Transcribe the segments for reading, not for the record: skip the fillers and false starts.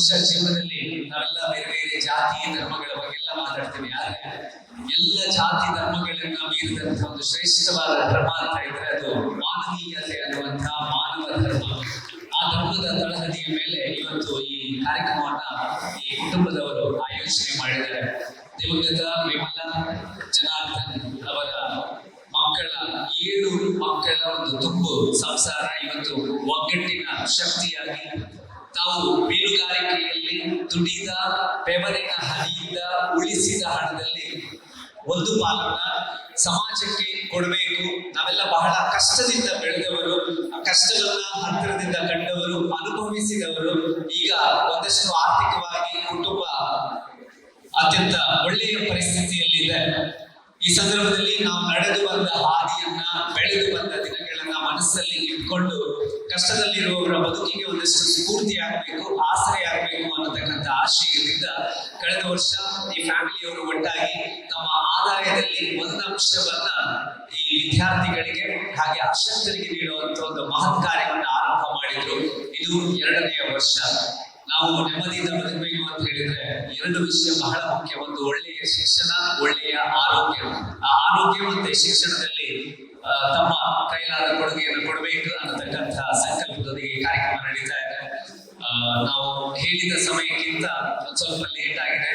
ಬಹುಶಃ ಜೀವನದಲ್ಲಿ ನಾವೆಲ್ಲ ಬೇರೆ ಬೇರೆ ಜಾತಿ ಧರ್ಮಗಳ ಬಗ್ಗೆ ಎಲ್ಲ ಮಾತಾಡ್ತೀವಿ. ಆದ್ರೆ ಎಲ್ಲ ಜಾತಿ ಧರ್ಮಗಳನ್ನ ಮೀರಿದಂತಹ ಒಂದು ಶ್ರೇಷ್ಠವಾದ ಧರ್ಮ ಅಂತ ಇದ್ರೆ ಅದು ಮಾನವೀಯತೆ ಅನ್ನುವಂತಹ ಮಾನವ ಧರ್ಮ. ಆ ಧರ್ಮದ ತಳಹದಿಯ ಮೇಲೆ ಇವತ್ತು ಈ ಕಾರ್ಯಕ್ರಮವನ್ನ ಈ ಕುಟುಂಬದವರು ಆಯೋಜನೆ ಮಾಡಿದ್ದಾರೆ. ದಿವಂಗತ ವಿಮಲಾ ಜನಾರ್ದನ್ ಅವರ ಮಕ್ಕಳ 7 ಮಕ್ಕಳ ಒಂದು ತುಂಬು ಸಂಸಾರ ಇವತ್ತು ಒಗ್ಗಟ್ಟಿನ ಶಕ್ತಿಯಾಗಿ ತಾವು ಮೀನುಗಾರಿಕೆಯಲ್ಲಿ ದುಡಿದ ಬೆವರಿನ ಹನಿಯಿಂದ ಉಳಿಸಿದ ಹಣದಲ್ಲಿ ಒಂದು ಪಾಲನ್ನ ಸಮಾಜಕ್ಕೆ ಕೊಡಬೇಕು. ನಾವೆಲ್ಲ ಬಹಳ ಕಷ್ಟದಿಂದ ಬೆಳೆದವರು, ಕಷ್ಟವನ್ನ ಹತ್ತಿರದಿಂದ ಕಂಡವರು, ಅನುಭವಿಸಿದವರು. ಈಗ ಒಂದಷ್ಟು ಆರ್ಥಿಕವಾಗಿ ಕುಟುಂಬ ಅತ್ಯಂತ ಒಳ್ಳೆಯ ಪರಿಸ್ಥಿತಿಯಲ್ಲಿದೆ. ಈ ಸಂದರ್ಭದಲ್ಲಿ ನಾವು ನಡೆದು ಬಂದ ಹಾದಿಯನ್ನ, ಬೆಳೆದು ಬಂದ ದಿನಗಳನ್ನ ಮನಸ್ಸಲ್ಲಿ ಇಟ್ಕೊಂಡು ಕಷ್ಟದಲ್ಲಿರುವವರ ಬದುಕಿಗೆ ಒಂದಷ್ಟು ಸ್ಫೂರ್ತಿ ಆಗ್ಬೇಕು, ಆಸರೆ ಆಗ್ಬೇಕು ಅನ್ನತಕ್ಕಂಥ ಆಶಯದಿಂದ ಕಳೆದ ವರ್ಷ ಈ ಫ್ಯಾಮಿಲಿಯವರು ಒಟ್ಟಾಗಿ ತಮ್ಮ ಆದಾಯದಲ್ಲಿ ಒಂದು ಅಂಶವನ್ನ ಈ ವಿದ್ಯಾರ್ಥಿಗಳಿಗೆ ಹಾಗೆ ಅಶಕ್ತರಿಗೆ ನೀಡುವಂತ ಒಂದು ಮಹತ್ ಕಾರ್ಯವನ್ನು ಆರಂಭ ಮಾಡಿದ್ರು. ಇದು 2ನೇ ವರ್ಷ. ನಾವು ನೆಮ್ಮದಿಯಿಂದ ಬದುಕಬೇಕು ಅಂತ ಹೇಳಿದ್ರೆ 2 ವಿಷಯ ಬಹಳ ಮುಖ್ಯ. ಒಂದು ಒಳ್ಳೆಯ ಶಿಕ್ಷಣ, ಒಳ್ಳೆಯ ಆರೋಗ್ಯ. ಆ ಆರೋಗ್ಯ ಮತ್ತೆ ಶಿಕ್ಷಣದಲ್ಲಿ ತಮ್ಮ ಕೈಲಾದ ಕೊಡುಗೆಯನ್ನು ಕೊಡಬೇಕು ಅನ್ನತಕ್ಕಂಥ ಸಂಕಲ್ಪದೊಂದಿಗೆ ಕಾರ್ಯಕ್ರಮ ನಡೀತಾ ಇದೆ. ನಾವು ಹೇಳಿದ ಸಮಯಕ್ಕಿಂತ ಸ್ವಲ್ಪ ಲೇಟ್ ಆಗಿದೆ.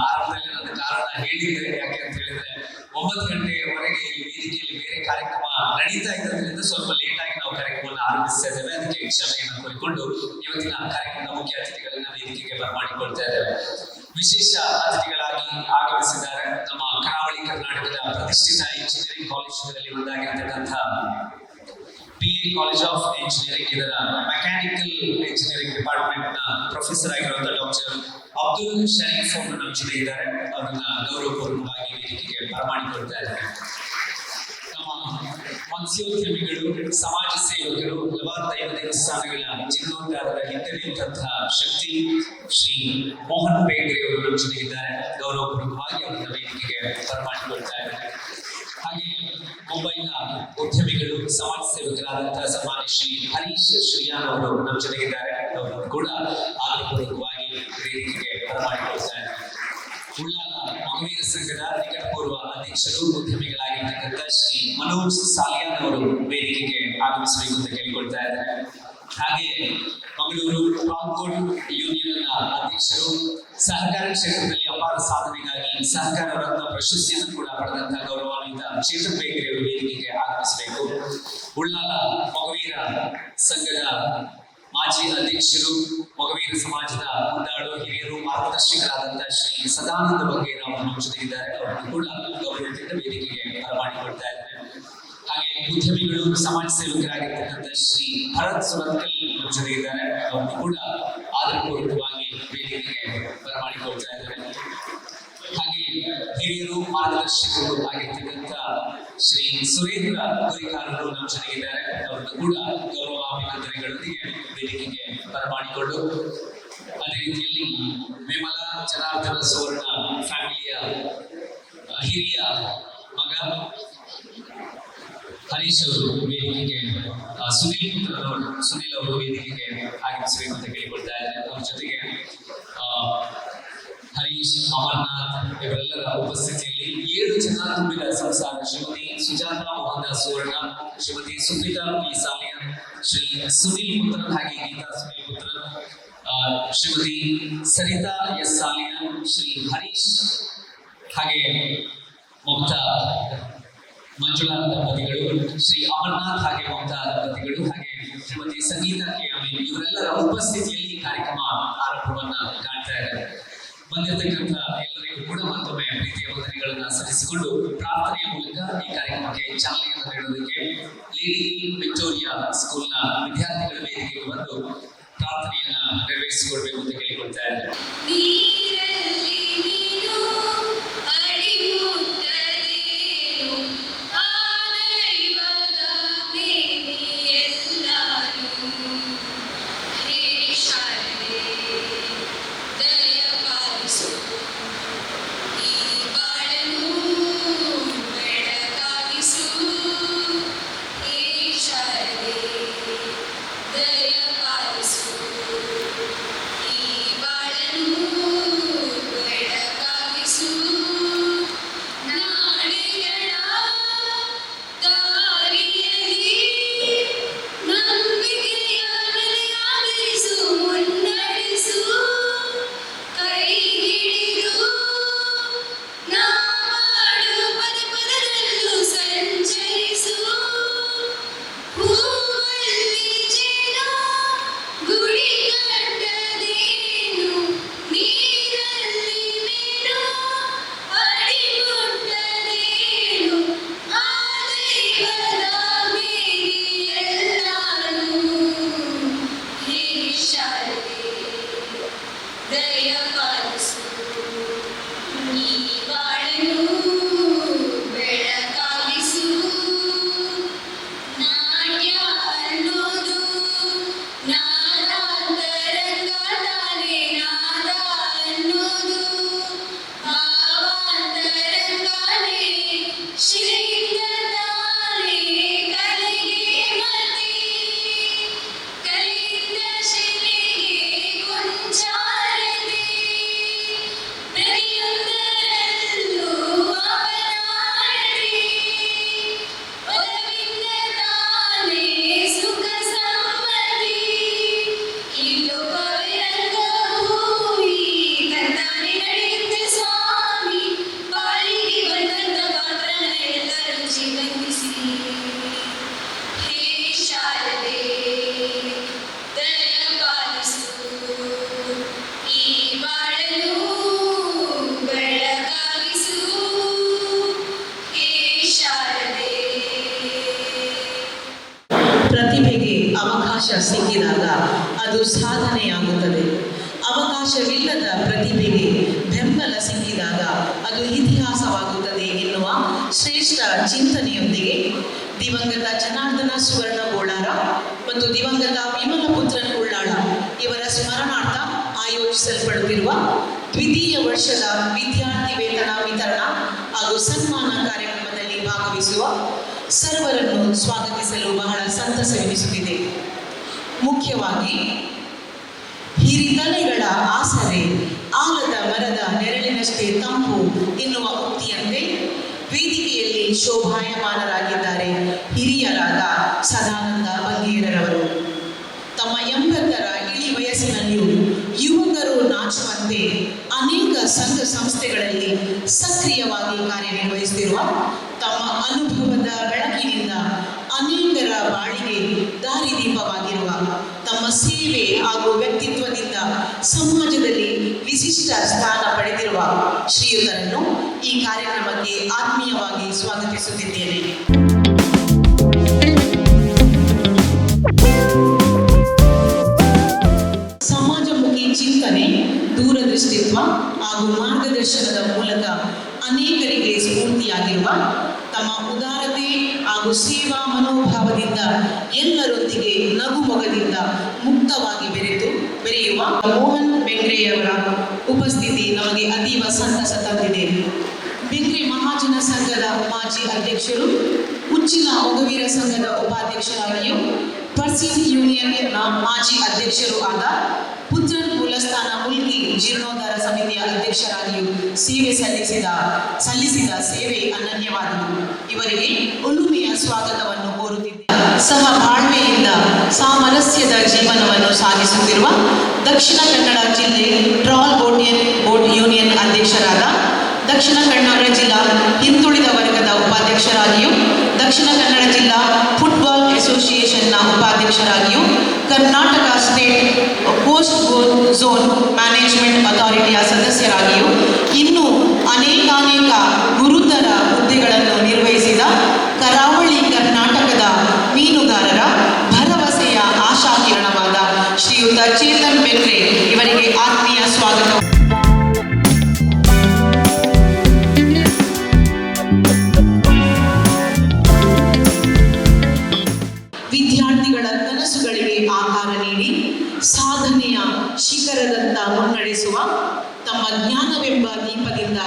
ಆರಂಭದಲ್ಲಿ ನನ್ನ ಕಾರಣ ಹೇಳಿದ್ದೆ, ಯಾಕೆ ಅಂತ ಹೇಳಿದ್ರೆ 9 ಗಂಟೆಯವರೆಗೆ ಈ ವೇದಿಕೆಯಲ್ಲಿ ಬೇರೆ ಕಾರ್ಯಕ್ರಮ ನಡೀತಾ ಇರೋದ್ರಿಂದ ಸ್ವಲ್ಪ ಲೇಟ್ ಆಗಿ ನಾವು ಕಾರ್ಯಕ್ರಮವನ್ನು ಆರಂಭಿಸ್ತಾ ಇದ್ದೇವೆ. ಅದಕ್ಕೆ ಕ್ಷಮೆಯನ್ನು ಕೋರಿಕೊಂಡು ಇವತ್ತಿನ ಕಾರ್ಯಕ್ರಮದ ಮುಖ್ಯ ಅತಿಥಿಗಳನ್ನ ವೇದಿಕೆಗೆ ಬರಮಾಡಿಕೊಳ್ತಾ ಇದ್ದೇವೆ. ವಿಶೇಷ ಅತಿಥಿಗಳಾಗಿ ಆಗಮಿಸಿದ್ದಾರೆ ನಮ್ಮ ಕರಾವಳಿ ಕರ್ನಾಟಕದ ಪ್ರತಿಷ್ಠಿತ ಇಂಜಿನಿಯರಿಂಗ್ ಕಾಲೇಜುಗಳಲ್ಲಿ ಒಂದಾಗಿರತಕ್ಕಂಥ PA ಕಾಲೇಜ್ ಆಫ್ ಇಂಜಿನಿಯರಿಂಗ್, ಇದರ ಮೆಕ್ಯಾನಿಕಲ್ ಇಂಜಿನಿಯರಿಂಗ್ ಡಿಪಾರ್ಟ್ಮೆಂಟ್ ನ ಪ್ರೊಫೆಸರ್ ಆಗಿರುವಂತಹ ಡಾಕ್ಟರ್ ಅಬ್ದುಲ್ ಶರೀಫ್ ಅವರು ನಮ್ಮ ಜೊತೆ ಇದ್ದಾರೆ. ಅವರನ್ನ ಗೌರವಪೂರ್ವಕವಾಗಿ ವೇದಿಕೆಗೆ ಬರಮಾಡಿಕೊಳ್ತಾ ಇದ್ದಾರೆ. ನಮ್ಮ ಮತ್ಸ್ಯೋದ್ಯಮಿಗಳು, ಸಮಾಜ ಸೇವಕರು, ಹಲವಾರು ದೈವ ದೇವಸ್ಥಾನಗಳ ಜೀರ್ಣೋದ್ಧಾರದ ಹಿಂದಿರುವಂತಹ ಶಕ್ತಿ ಶ್ರೀ ಮೋಹನ್ ಬೇಗ್ರೆ ಅವರು ನಮ್ಮ ಜೊತೆಗಿದ್ದಾರೆ. ಗೌರವಪೂರ್ವಕವಾಗಿ ಅವರನ್ನ ವೇದಿಕೆಗೆ ಬರಮಾಡಿಕೊಳ್ತಾ ಇದ್ದಾರೆ. ಹಾಗೆ ಮುಂಬೈನ ಉದ್ಯಮಿಗಳು, ಸಮಾಜ ಸೇವಕರಾದಂತಹ ಸನ್ಮಾನ್ಯ ಶ್ರೀ ಹರೀಶ್ ಶ್ರೀಯಾನ್ ಅವರು ನಮ್ಮ ಜೊತೆಗಿದ್ದಾರೆ. ಅವರು ಕೂಡ ಆದರಪೂರ್ವಕವಾಗಿ ವೇದಿಕೆಗೆ ಬರಮಾಡಿಕೊಳ್ತಾ ಇದ್ದಾರೆ. ಉಳ್ಳಾಲ ಮಗುವೀರ ಸಂಘದ ನಿಕಟಪೂರ್ವ ಅಧ್ಯಕ್ಷರು, ಉದ್ಯಮಿಗಳಾಗಿರ್ತಕ್ಕಂಥ ಶ್ರೀ ಮನೋಜ್ ಸಾಲಿಯಾನ್ ಅವರು ವೇದಿಕೆಗೆ ಆಗಮಿಸಬೇಕು ಅಂತ ಕೇಳಿಕೊಳ್ತಾ ಇದ್ದಾರೆ. ಹಾಗೆ ಮಂಗಳೂರು ಕಾಂಪೌಂಡ್ ಯೂನಿಯನ್ ಅಧ್ಯಕ್ಷರು, ಸಹಕಾರ ಕ್ಷೇತ್ರದಲ್ಲಿ ಅಪಾರ ಸಾಧನೆಗಾಗಿ ಸಹಕಾರ ರತ್ನ ಪ್ರಶಸ್ತಿಯನ್ನು ಕೂಡ ಪಡೆದಂತಹ ಗೌರವಾನ್ವಿತ ಚೇತನ್ ಬೇಗ್ರೆ ಅವರು ವೇದಿಕೆಗೆ ಆಗಮಿಸಬೇಕು. ಉಳ್ಳಾಲ ಮಗುವೀರ ಸಂಘದ ಮಾಜಿ ಅಧ್ಯಕ್ಷರು, ಮೊಗವೀರ ಸಮಾಜದ ಮುಂದಾಳು ಹಿರಿಯರು, ಮಾರ್ಗದರ್ಶಕರಾದಂತಹ ಶ್ರೀ ಸದಾನಂದ ಬಗ್ಗೇರ ಅವರು ನಮ್ಮ ಜೊತೆಗಿದ್ದಾರೆ. ಅವರನ್ನು ಕೂಡ ಗೌರವದಿಂದ ವೇದಿಕೆಗೆ ಬರಮಾಡಿಕೊಳ್ತಾ ಇದ್ದಾರೆ. ಹಾಗೆ ಉದ್ಯಮಿಗಳು, ಸಮಾಜ ಸೇವಕರಾಗಿರ್ತಕ್ಕಂಥ ಶ್ರೀ ಭರತ್ ಸುರತ್ಕಲ್ ನಮ್ಮ ಜೊತೆಗಿದ್ದಾರೆ. ಅವರನ್ನು ಕೂಡ ಆದರಪೂರ್ವಕವಾಗಿ ವೇದಿಕೆಗೆ ಬರಮಾಡಿಕೊಳ್ತಾ ಇದ್ದಾರೆ. ಹಾಗೆ ಹಿರಿಯರು, ಮಾರ್ಗದರ್ಶಕರು ಆಗಿರ್ತಕ್ಕಂಥ ಶ್ರೀ ಸುರೇಂದ್ರ ಗುರಿಕಾರರು ನಮ್ಮ ಜೊತೆಗಿದ್ದಾರೆ. ಅವರನ್ನು ಕೂಡ ಗೌರವಾಭಿನಂದನೆಗಳೊಂದಿಗೆ ವೇದಿಕೆಗೆ ಬರಮಾಡಿಕೊಂಡು, ಅದೇ ರೀತಿಯಲ್ಲಿ ವಿಮಲಾ ಜನಾರ್ದನ ಸುವರ್ಣ ಫ್ಯಾಮಿಲಿಯ ಹಿರಿಯ ಮಗ ಹರೀಶ್ ಅವರು ವೇದಿಕೆಗೆ, ಸುನಿಲ್ ಅವರು ವೇದಿಕೆಗೆ ಆಗಮಿಸಬೇಕು ಅಂತ ಕೇಳಿಕೊಳ್ತಾ ಇದ್ದಾರೆ. ಅವ್ರ ಜೊತೆಗೆ ಹರೀಶ್, ಅಮರ್ನಾಥ್ ಇವರೆಲ್ಲರ ಉಪಸ್ಥಿತಿಯಲ್ಲಿ 7 ಜನ ತುಂಬಿದ ಸಂಸಾರ. ಶ್ರೀಮತಿ ಸುಜಾತಾ ಮೋಹನ್ ಸುವರ್ಣ, ಶ್ರೀಮತಿ ಸುಪ್ರೀತಾ ಪಿ ಸಾಲಿಯನ್, ಶ್ರೀ ಸುನಿಲ್ ಪುತ್ರನ್ ಹಾಗೆ ಗೀತಾ ಸುನಿಲ್ ಪುತ್ರನ್, ಶ್ರೀಮತಿ ಸರಿತಾ ಎಸ್ ಸಾಲಿಯನ್, ಶ್ರೀ ಹರೀಶ್ ಹಾಗೆ ಮಮತಾ ಮಂಜುಳಾ ದಂಪತಿಗಳು, ಶ್ರೀ ಅಮರ್ನಾಥ್ ಹಾಗೆ ಮಮತಾ ದಂಪತಿಗಳು, ಹಾಗೆ ಶ್ರೀಮತಿ ಸಂಗೀತಾ ಕೆ ಅಮೀನ್, ಇವರೆಲ್ಲರ ಉಪಸ್ಥಿತಿಯಲ್ಲಿ ಈ ಕಾರ್ಯಕ್ರಮ ಆರಂಭವನ್ನ ಕಾಣ್ತಾ ಇದೆ. ಬಂದಿರತಕ್ಕಂಥ ಎಲ್ಲರಿಗೂ ಕೂಡ ಮತ್ತೊಮ್ಮೆ ಪ್ರೀತಿಯ ವಂದನೆಗಳನ್ನ ಸಲ್ಲಿಸಿಕೊಂಡು ಪ್ರಾರ್ಥನೆಯ ಮೂಲಕ ಈ ಕಾರ್ಯಕ್ರಮಕ್ಕೆ ಚಾಲನೆಯನ್ನು ನೀಡೋದಕ್ಕೆ ಲೇಡಿ ವಿಕ್ಟೋರಿಯಾ ಸ್ಕೂಲ್ನ ವಿದ್ಯಾರ್ಥಿಗಳ ವೇದಿಕೆಗೆ ಬಂದು ಪ್ರಾರ್ಥನೆಯನ್ನ ನೆರವೇರಿಸಿಕೊಡ್ಬೇಕು ಅಂತ ಕೇಳಿಕೊಳ್ತಾ ಇದ್ದಾರೆ. ಈ ದಯ ಪಾಲಿಸು ಈ ಬಾಳನು ಬೆಳಕಾಗಿಸು ನಾಟ್ಯ ಅನ್ನೋದು ನಾದಾಂತರಂಗ ತಾನೇ ನಾದ ಅನ್ನೋದು ಭಾವಾಂತರಂಗನೇ ಶಿಲೆಯಿಂದ ತಾನೇ ಕಲೆಗೆ ಮತಿ ಕಲೆಯಿಂದ ಶಿಲೆಗೆ ಕೊಂಚಾರದೆ ಪ್ರತಿಯೊಂದರಲ್ಲೂ ಮಾತನಾಡದೆ ಒಲವಿಂದ ತಾನೇ ಸುಖ ಸಮ್ಮತಿ ಇಲ್ಲೋ ಕವಿರಂಗ ಭೂಮಿ ತಂತಾನೆ ನಡೆಯುತ್ತೆ ಸ್ವಾಮಿ ಬಾಳಿಗೆ ಬಂದಂತ ಪಾತ್ರನ ಎಲ್ಲರೂ ಜೀವಂತಿಸಿ ಹೇ ಶಾರದೆ ದಯ ಪಾಲಿಸು ಈ ಬಾಳನು ಬೆಳಕಾಗಿಸು ಹೇ ಶಾರದೆ. ಪ್ರತಿಭೆಗೆ ಅವಕಾಶ ಸಿಕ್ಕಿದಾಗ ಅದು ಸಾಧನೆಯಾಗುತ್ತದೆ. ಅವಕಾಶವಿಲ್ಲದ ಪ್ರತಿಭೆಗೆ ಬೆಂಬಲ ಸಿಕ್ಕಿದಾಗ ಅದು ಇತಿಹಾಸವಾಗುತ್ತದೆ ಎನ್ನುವ ಶ್ರೇಷ್ಠ ಚಿಂತನೆಯೊಂದಿಗೆ ದಿವಂಗತ ಜನಾರ್ದನ ಸುವರ್ಣ ಗೋಳಾರ ಮತ್ತು ದಿವಂಗತ ವಿಮಲ ಪುತ್ರನ್ ಉಳ್ಳಾಳ ಇವರ ಸ್ಮರಣಾರ್ಥ ಆಯೋಜಿಸಲ್ಪಡುತ್ತಿರುವ ದ್ವಿತೀಯ ವರ್ಷದ ವಿದ್ಯಾರ್ಥಿ ವೇತನ ವಿತರಣಾ ಹಾಗೂ ಸನ್ಮಾನ ಕಾರ್ಯಕ್ರಮದಲ್ಲಿ ಭಾಗವಹಿಸುವ ಸರ್ವರನ್ನು ಸ್ವಾಗತಿಸಲು ಬಹಳ ಸಂತಸವೆನಿಸುತ್ತಿದೆ. ಮುಖ್ಯವಾಗಿ ಹಿರಿತಲೆಗಳ ಆಸರೆ ಆಲದ ಮರದ ನೆರಳಿನಷ್ಟೇ ತಂಪು ಎನ್ನುವ ಉಕ್ತಿಯಂತೆ ವೇದಿಕೆಯಲ್ಲಿ ಶೋಭಾಯಮಾನರಾಗಿದ್ದಾರೆ ಹಿರಿಯರಾದ ಸದಾನಂದ ಬಂಗೇರರವರು. ತಮ್ಮ 80ರ ಇಳಿ ವಯಸ್ಸಿನಲ್ಲಿಯೂ ಯುವಕರು ನಾಚುವಂತೆ ಅನೇಕ ಸಂಘ ಸಂಸ್ಥೆಗಳಲ್ಲಿ ಸಕ್ರಿಯವಾಗಿ ಕಾರ್ಯನಿರ್ವಹಿಸುತ್ತಿರುವ ತಮ್ಮ ಅನುಭವದ ಬೆಳಕಿನಿಂದ ಅನೇಕರ ಬಾಳಿಗೆ ದಾರಿದೀಪವಾಗಿರುವ ತಮ್ಮ ಸೇವೆ ಹಾಗೂ ವ್ಯಕ್ತಿತ್ವದಿಂದ ಸಮಾಜದಲ್ಲಿ ವಿಶಿಷ್ಟ ಸ್ಥಾನ ಪಡೆದಿರುವ ಶ್ರೀಯುತರನ್ನು ಈ ಕಾರ್ಯಕ್ರಮಕ್ಕೆ ಆತ್ಮೀಯವಾಗಿ ಸ್ವಾಗತಿಸುತ್ತಿದ್ದೇನೆ. ಸಮಾಜಮುಖಿ ಚಿಂತನೆ, ದೂರದೃಷ್ಟಿತ್ವ ಹಾಗೂ ಮಾರ್ಗದರ್ಶನದ ಮೂಲಕ ಅನೇಕರಿಗೆ ಸ್ಫೂರ್ತಿಯಾಗಿರುವ ತಮ್ಮ ಉದಾರತೆ ಹಾಗೂ ಸೇವಾ ಮನೋಭಾವದಿಂದ ಎಲ್ಲರೊಂದಿಗೆ ನಗುಮೊಗದಿಂದ ಮುಕ್ತವಾಗಿ ಬೆರೆಯುವ ಮೋಹನ್ ಬೆಂಗ್ರೆಯವರ ಉಪಸ್ಥಿತಿ ನಮಗೆ ಅತೀವ ಸಂತಸ ತಂದಿದೆ. ಬೆಂಗ್ರೆ ಮಹಾಜನ ಸಂಘದ ಮಾಜಿ ಅಧ್ಯಕ್ಷರು, ಉಚ್ಚಿಲ ಮೊಗವೀರ ಸಂಘದ ಉಪಾಧ್ಯಕ್ಷರಾಗಿಯೂ ಪರ್ಸೀನ್ ಯೂನಿಯನ್ನ ಮಾಜಿ ಅಧ್ಯಕ್ಷರು ಆದ ಪುತ್ರನ್ ಮೂಲಸ್ಥಾನ ಮುಲ್ಕಿ ಜೀರ್ಣೋದ್ಧಾರ ಸಮಿತಿಯ ಅಧ್ಯಕ್ಷರಾಗಿಯೂ ಸೇವೆ ಸಲ್ಲಿಸಿದ ಸೇವೆ ಅನನ್ಯವಾದುದು. ಇವರಿಗೆ ಒಲುಮೆಯ ಸ್ವಾಗತವನ್ನು ಕೋರುತ್ತಿದ್ದಾರೆ. ಸಹ ಬಾಳ್ವೆಯಿಂದ ಸಾಮರಸ್ಯದ ಜೀವನವನ್ನು ಸಾಗಿಸುತ್ತಿರುವ ದಕ್ಷಿಣ ಕನ್ನಡ ಜಿಲ್ಲೆ ಟ್ರಾಲ್ ಬೋಟ್ ಯೂನಿಯನ್ ಅಧ್ಯಕ್ಷರಾದ, ದಕ್ಷಿಣ ಕನ್ನಡ ಜಿಲ್ಲಾ ಹಿಂದುಳಿದ ವರ್ಗದ ಉಪಾಧ್ಯಕ್ಷರಾಗಿಯೂ, ದಕ್ಷಿಣ ಕನ್ನಡ ಜಿಲ್ಲಾ ಫುಟ್ಬಾಲ್ ಅಸೋಸಿಯೇಷನ್ನ ಉಪಾಧ್ಯಕ್ಷರಾಗಿಯೂ, Karnataka state post zone management ಅಥಾರಿಟಿಯ ಸದಸ್ಯರಾಗಿಯೂ ಇನ್ನೂ ಅನೇಕಾನೇಕ ಗುರುತರ ಹುದ್ದೆಗಳನ್ನು ನಿರ್ವಹಿಸಿದ ಕರಾವಳಿ ಕರ್ನಾಟಕದ ಮೀನುಗಾರರ ಭರವಸೆಯ ಆಶಾಕಿರಣವಾದ ಶ್ರೀಯುತ ಚೇತನ್ ಬೆಂಗ್ರೆ ಇವರಿಗೆ ಆತ್ಮೀಯ ಸ್ವಾಗತ. ವಿದ್ಯಾರ್ಥಿಗಳ ಕನಸುಗಳಿಗೆ ಆಕಾರ ನೀಡಿ ಸಾಧನೆಯ ಶಿಖರದತ್ತ ಮುನ್ನಡೆಸುವ ತಮ್ಮ ಜ್ಞಾನವೆಂಬ ದೀಪದಿಂದ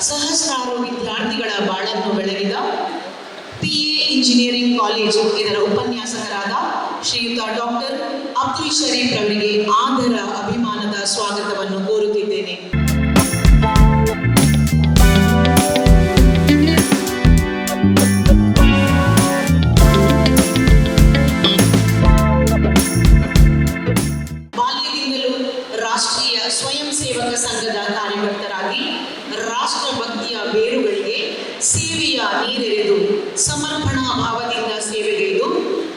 ಸಹಸ್ರಾರು ವಿದ್ಯಾರ್ಥಿಗಳ ಬಾಳನ್ನು ಬೆಳಗಿದ PA ಇಂಜಿನಿಯರಿಂಗ್ ಕಾಲೇಜ್ ಇದರ ಉಪನ್ಯಾಸಕರಾದ ಶ್ರೀಯುತ ಡಾಕ್ಟರ್ ಅಬ್ದುಲ್ ಶರೀಫ್ ಅವರಿಗೆ ಆದರ ಅಭಿಮಾನದ ಸ್ವಾಗತವನ್ನು ಕೋರುತ್ತಿದ್ದೇನೆ. ಬಾಲ್ಯದಿಂದಲೂ ರಾಷ್ಟ್ರೀಯ ಸ್ವಯಂ ಸೇವಕ ಸಂಘದ ಕಾರ್ಯಕರ್ತರಾಗಿ ರಾಷ್ಟ್ರಭಕ್ತಿಯ ಬೇರುಗಳಿಗೆ ಸೇವೆಯ ನೀರೆರೆದು ಸಮರ್ಪಣಾ ಭಾವದಿಂದ ಸೇವೆಗೈದು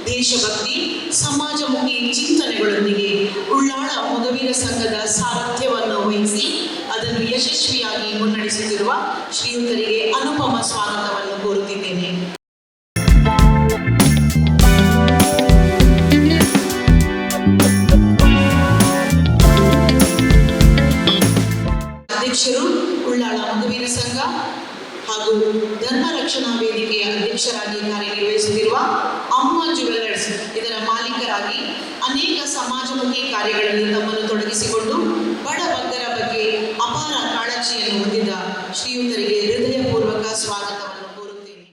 ದೇಶಭಕ್ತಿ ಸಮಾಜಮುಖಿ ಚಿಂತನೆಗಳೊಂದಿಗೆ ಉಳ್ಳಾಳ ಮೊಗವೀರ ಸಂಘದ ಸಾರಥ್ಯವನ್ನು ವಹಿಸಿ ಅದನ್ನು ಯಶಸ್ವಿಯಾಗಿ ಮುನ್ನಡೆಸುತ್ತಿರುವ ಶ್ರೀಯುತರಿಗೆ ಅನುಪಮ ಸ್ವಾಗತವನ್ನು ಕೋರುತ್ತಿದ್ದೇನೆ. ಹಾಗೂ ಧರ್ಮ ರಕ್ಷಣಾ ವೇದಿಕೆಯ ಅಧ್ಯಕ್ಷರಾಗಿ ಕಾರ್ಯನಿರ್ವಹಿಸುತ್ತಿರುವ ಅಮ್ಮ ಜುವೆಲ್ಲರ್ಸ್ ಇದರ ಮಾಲೀಕರಾಗಿ ಅನೇಕ ಸಮಾಜಮುಖಿ ಕಾರ್ಯಗಳಲ್ಲಿ ತಮ್ಮನ್ನು ತೊಡಗಿಸಿಕೊಂಡು ಬಡ ಭಕ್ತರ ಬಗ್ಗೆ ಅಪಾರ ಕಾಳಜಿಯನ್ನು ಹೊಂದಿದ ಶ್ರೀಯುತರಿಗೆ ಹೃದಯಪೂರ್ವಕ ಸ್ವಾಗತವನ್ನು ಕೋರುತ್ತೇನೆ.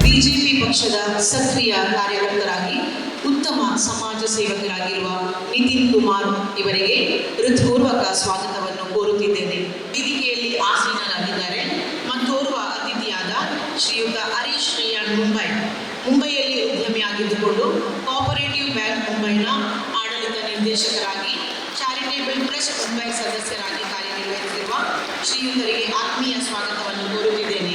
ಬಿಜೆಪಿ ಪಕ್ಷದ ಸಕ್ರಿಯ ಕಾರ್ಯಕರ್ತರಾಗಿ ಉತ್ತಮ ಸಮಾಜ ಸೇವಕರಾಗಿರುವ ನಿತಿನ್ ಕುಮಾರ್ ಇವರಿಗೆ ಹೃತ್ಪೂರ್ವಕ ಸ್ವಾಗತವನ್ನು ಕೋರುತ್ತಿದ್ದೇನೆ. ವೇದಿಕೆಯಲ್ಲಿ ಆಸೀನರಾಗಿದ್ದಾರೆ ಮತ್ತೋರ್ವ ಅತಿಥಿಯಾದ ಶ್ರೀಯುತ ಹರೀಶ್ ಶ್ರೀಯಾನ್ ಮುಂಬೈಯಲ್ಲಿ ಉದ್ಯಮಿಯಾಗಿದ್ದುಕೊಂಡು ಕೋಆಪರೇಟಿವ್ ಬ್ಯಾಂಕ್ ಮುಂಬೈನ ಆಡಳಿತ ನಿರ್ದೇಶಕರಾಗಿ ಚಾರಿಟೇಬಲ್ ಟ್ರಸ್ಟ್ ಮುಂಬೈ ಸದಸ್ಯರಾಗಿ ಕಾರ್ಯನಿರ್ವಹಿಸಿರುವ ಶ್ರೀಯುತರಿಗೆ ಆತ್ಮೀಯ ಸ್ವಾಗತವನ್ನು ಕೋರುತ್ತಿದ್ದೇನೆ.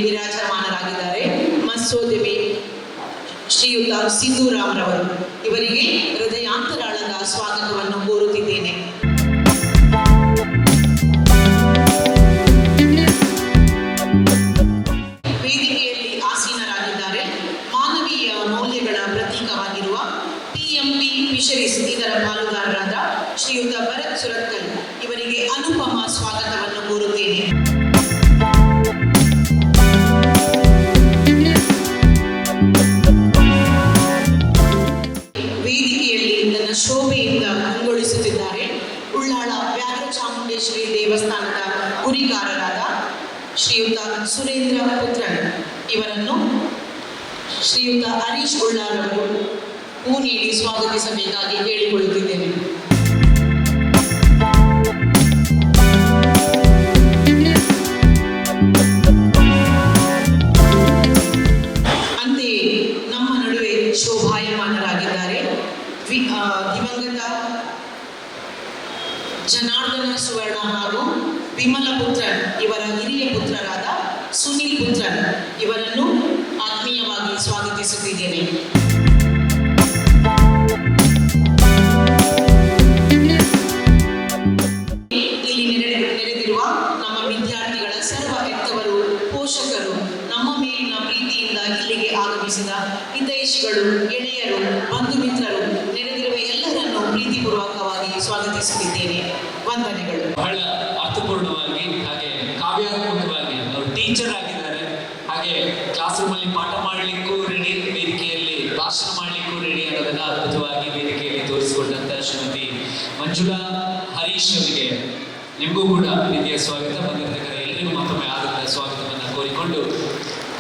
ವಿರಾಜಮಾನರಾಗಿದ್ದಾರೆ ಮತ್ಸ್ಯೋದ್ಯಮಿ ಶ್ರೀಯುತ ಸಿದ್ದೂರಾಮ್ ರವರು ಇವರಿಗೆ ಹೃದಯಾಂತರಾಳದ ಸ್ವಾಗತವನ್ನು ಕೋರುತ್ತಿದ್ದೇನೆ. ವೇದಿಕೆಯಲ್ಲಿ ಆಸೀನರಾಗಿದ್ದಾರೆ ಮಾನವೀಯ ಮೌಲ್ಯಗಳ ಪ್ರತೀಕವಾಗಿರುವ PMP ಫಿಶರೀಸ್ ಇದರ ಪಾಲುದಾರರಾದ ಶ್ರೀಯುತ ಭರತ್ ಸುರತ್ಕಲ್ ಇವರಿಗೆ ಅನುಪಮ ಸ್ವಾಗತವನ್ನು ಕೋರುತ್ತೇನೆ. ವೇದಿಕೆಯಲ್ಲಿ ನನ್ನ ಶೋಭೆಯಿಂದ ಕಂಗೊಳಿಸುತ್ತಿದ್ದಾರೆ ಉಳ್ಳಾಳ ವ್ಯಾಘ್ರ ಚಾಮುಂಡೇಶ್ವರಿ ದೇವಸ್ಥಾನದ ಗುರಿಕಾರರಾದ ಶ್ರೀಯುತ ಸುರೇಂದ್ರ ಪುತ್ರನ್ ಇವರನ್ನು ಶ್ರೀಯುತ ಹರೀಶ್ ಉಳ್ಳಾರ್ ಅವರು ಹೂ ನೀಡಿ ಸ್ವಾಗತಿಸಬೇಕಾಗಿ ಕೇಳಿಕೊಳ್ಳುತ್ತಿದ್ದೇನೆ. ಅಂತೆಯೇ ನಮ್ಮ ನಡುವೆ ಶೋಭಾಯಮಾನರಾಗಿದ್ದಾರೆ ದಿವಂಗತ ಜನಾರ್ದನ ಸುವರ್ಣ ಹಾಗೂ ವಿಮಲ ಪುತ್ರನ್ ಇವರ ಹಿರಿಯ ಪುತ್ರರಾದ ಸುನಿಲ್ ಪುತ್ರನ್ ಇವರನ್ನು ಆತ್ಮೀಯವಾಗಿ ಸ್ವಾಗತಿಸುತ್ತಿದ್ದೇನೆ. ಇಲ್ಲಿ ನೆರೆದಿರುವ ನಮ್ಮ ವಿದ್ಯಾರ್ಥಿಗಳ ಸರ್ವ ಹೆತ್ತವರು, ಪೋಷಕರು, ನಮ್ಮ ಮೇಲಿನ ಪ್ರೀತಿಯಿಂದ ಇಲ್ಲಿಗೆ ಆಗಮಿಸಿದ ಹಿತೈಷಿಗಳು, ಗೆಳೆಯರು, ಬಂಧು ಮಿತ್ರರು, ನೆರೆದಿರುವ ಎಲ್ಲರನ್ನು ಪ್ರೀತಿಪೂರ್ವಕವಾಗಿ ಸ್ವಾಗತಿಸುತ್ತಿದ್ದೇನೆ. ವಂದನೆಗಳು. ಬಹಳ ಅರ್ಥಪೂರ್ಣವಾಗಿ ಹಾಗೆ ಕಾವ್ಯಾತ್ಮಕವಾಗಿ ಅವರು ಟೀಚರ್ ಆಗಿದ್ದಾರೆ. ಹಾಗೆ ಕ್ಲಾಸ್ ರೂಮ್ ಅಲ್ಲಿ ಪಾಠ ಮಾಡಲಿಕ್ಕೂ ರೆಡಿ, ವೇದಿಕೆಯಲ್ಲಿ ಭಾಷಣ ಮಾಡಲಿಕ್ಕೂ ರೆಡಿ ಅನ್ನೋದನ್ನ ಅದ್ಭುತವಾಗಿ ವೇದಿಕೆಯಲ್ಲಿ ತೋರಿಸಿಕೊಂಡಂತ ಶ್ರೀಮತಿ ಮಂಜುಳಾ ಹರೀಶ್ ಅವರಿಗೆ ನಿಮಗೂ ಕೂಡ ಪ್ರೀತಿಯ ಸ್ವಾಗತ. ಬಂದಿರತಕ್ಕಂಥ ಎಲ್ಲರಿಗೂ ಮತ್ತೊಮ್ಮೆ ಆದಂತಹ ಸ್ವಾಗತವನ್ನು ಕೋರಿಕೊಂಡು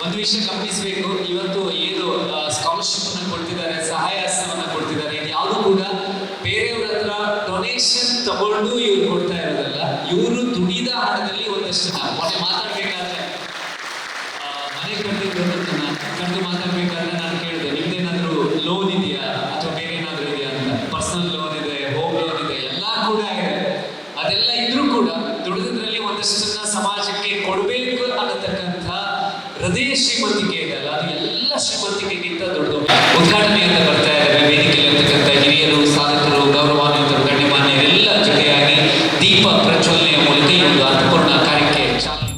ಒಂದು ವಿಷಯ ಗಮನಿಸಬೇಕು. ಇವತ್ತು ಏನು ಸ್ಕಾಲರ್ಶಿಪ್ ಅನ್ನು ಕೊಡ್ತಿದ್ದಾರೆ, ಸಹಾಯ ಹಸ್ತವನ್ನು ಕೊಡ್ತಿದ್ದಾರೆ, ಇದು ಯಾವುದು ಕೂಡ ಬೇರೆಯವ್ರ ಹತ್ರ ಡೊನೇಷನ್ ತಗೊಂಡು ಇವ್ರು ಕೊಡ್ತಾ ಇರೋದಲ್ಲ. ಇವರು ದುಡಿದ ಹಣದಲ್ಲಿ ಒಂದಷ್ಟು ಮೊನ್ನೆ ಮಾತಾಡ್ಬೇಕಾದ್ರೆ ಮನೆ ಕರೆದು ಮಾತಾಡ್ಬೇಕಾದ್ರೆ ನಾನು ಕೇಳಿದೆ, ನಿಮ್ದೇನಾದ್ರೂ ಲೋನ್ ಇದೆಯಾ ಅಥವಾ ಬೇರೆ ಏನಾದ್ರೂ ಇದೆಯಾ ಅಂತ. ಪರ್ಸನಲ್ ಲೋನ್ ಇದೆ, ಹೋಮ್ ಲೋನ್ ಇದೆ, ಎಲ್ಲ ಕೂಡ ಇದೆ. ಅದೆಲ್ಲ ಇದ್ರೂ ಕೂಡ ದುಡಿದ್ರಲ್ಲಿ ಒಂದಷ್ಟನ್ನ ಸಮಾಜಕ್ಕೆ ಕೊಡಬೇಕು ಅನ್ನತಕ್ಕಂಥ ಹೃದಯ ಶ್ರೀಮಂತಿಕೆ ಇದೆಯಲ್ಲ, ಅದು ಎಲ್ಲ ಶ್ರೀಮಂತಿಕೆಗಿಂತ ದೊಡ್ಡದು. ಉದ್ಘಾಟನೆ ಅಂತ ಬರ್ತಾ ಇದ್ದಾರೆ ವೇದಿಕೆಯಲ್ಲಿ ಇರ್ತಕ್ಕಂಥ ಹಿರಿಯರು, ಸಾಧಕರು, ಗೌರವಾನ್ವಿತರು, ಗಣ್ಯಮಾನ್ಯರೆಲ್ಲ ಜೊತೆಯಾಗಿ ದೀಪ ಪ್ರಜ್ವಲನೆಯ ಮೂಲಕ ಈ ಒಂದು ಅರ್ಥಪೂರ್ಣ ಕಾರ್ಯಕ್ಕೆ ಚಾಲನೆ.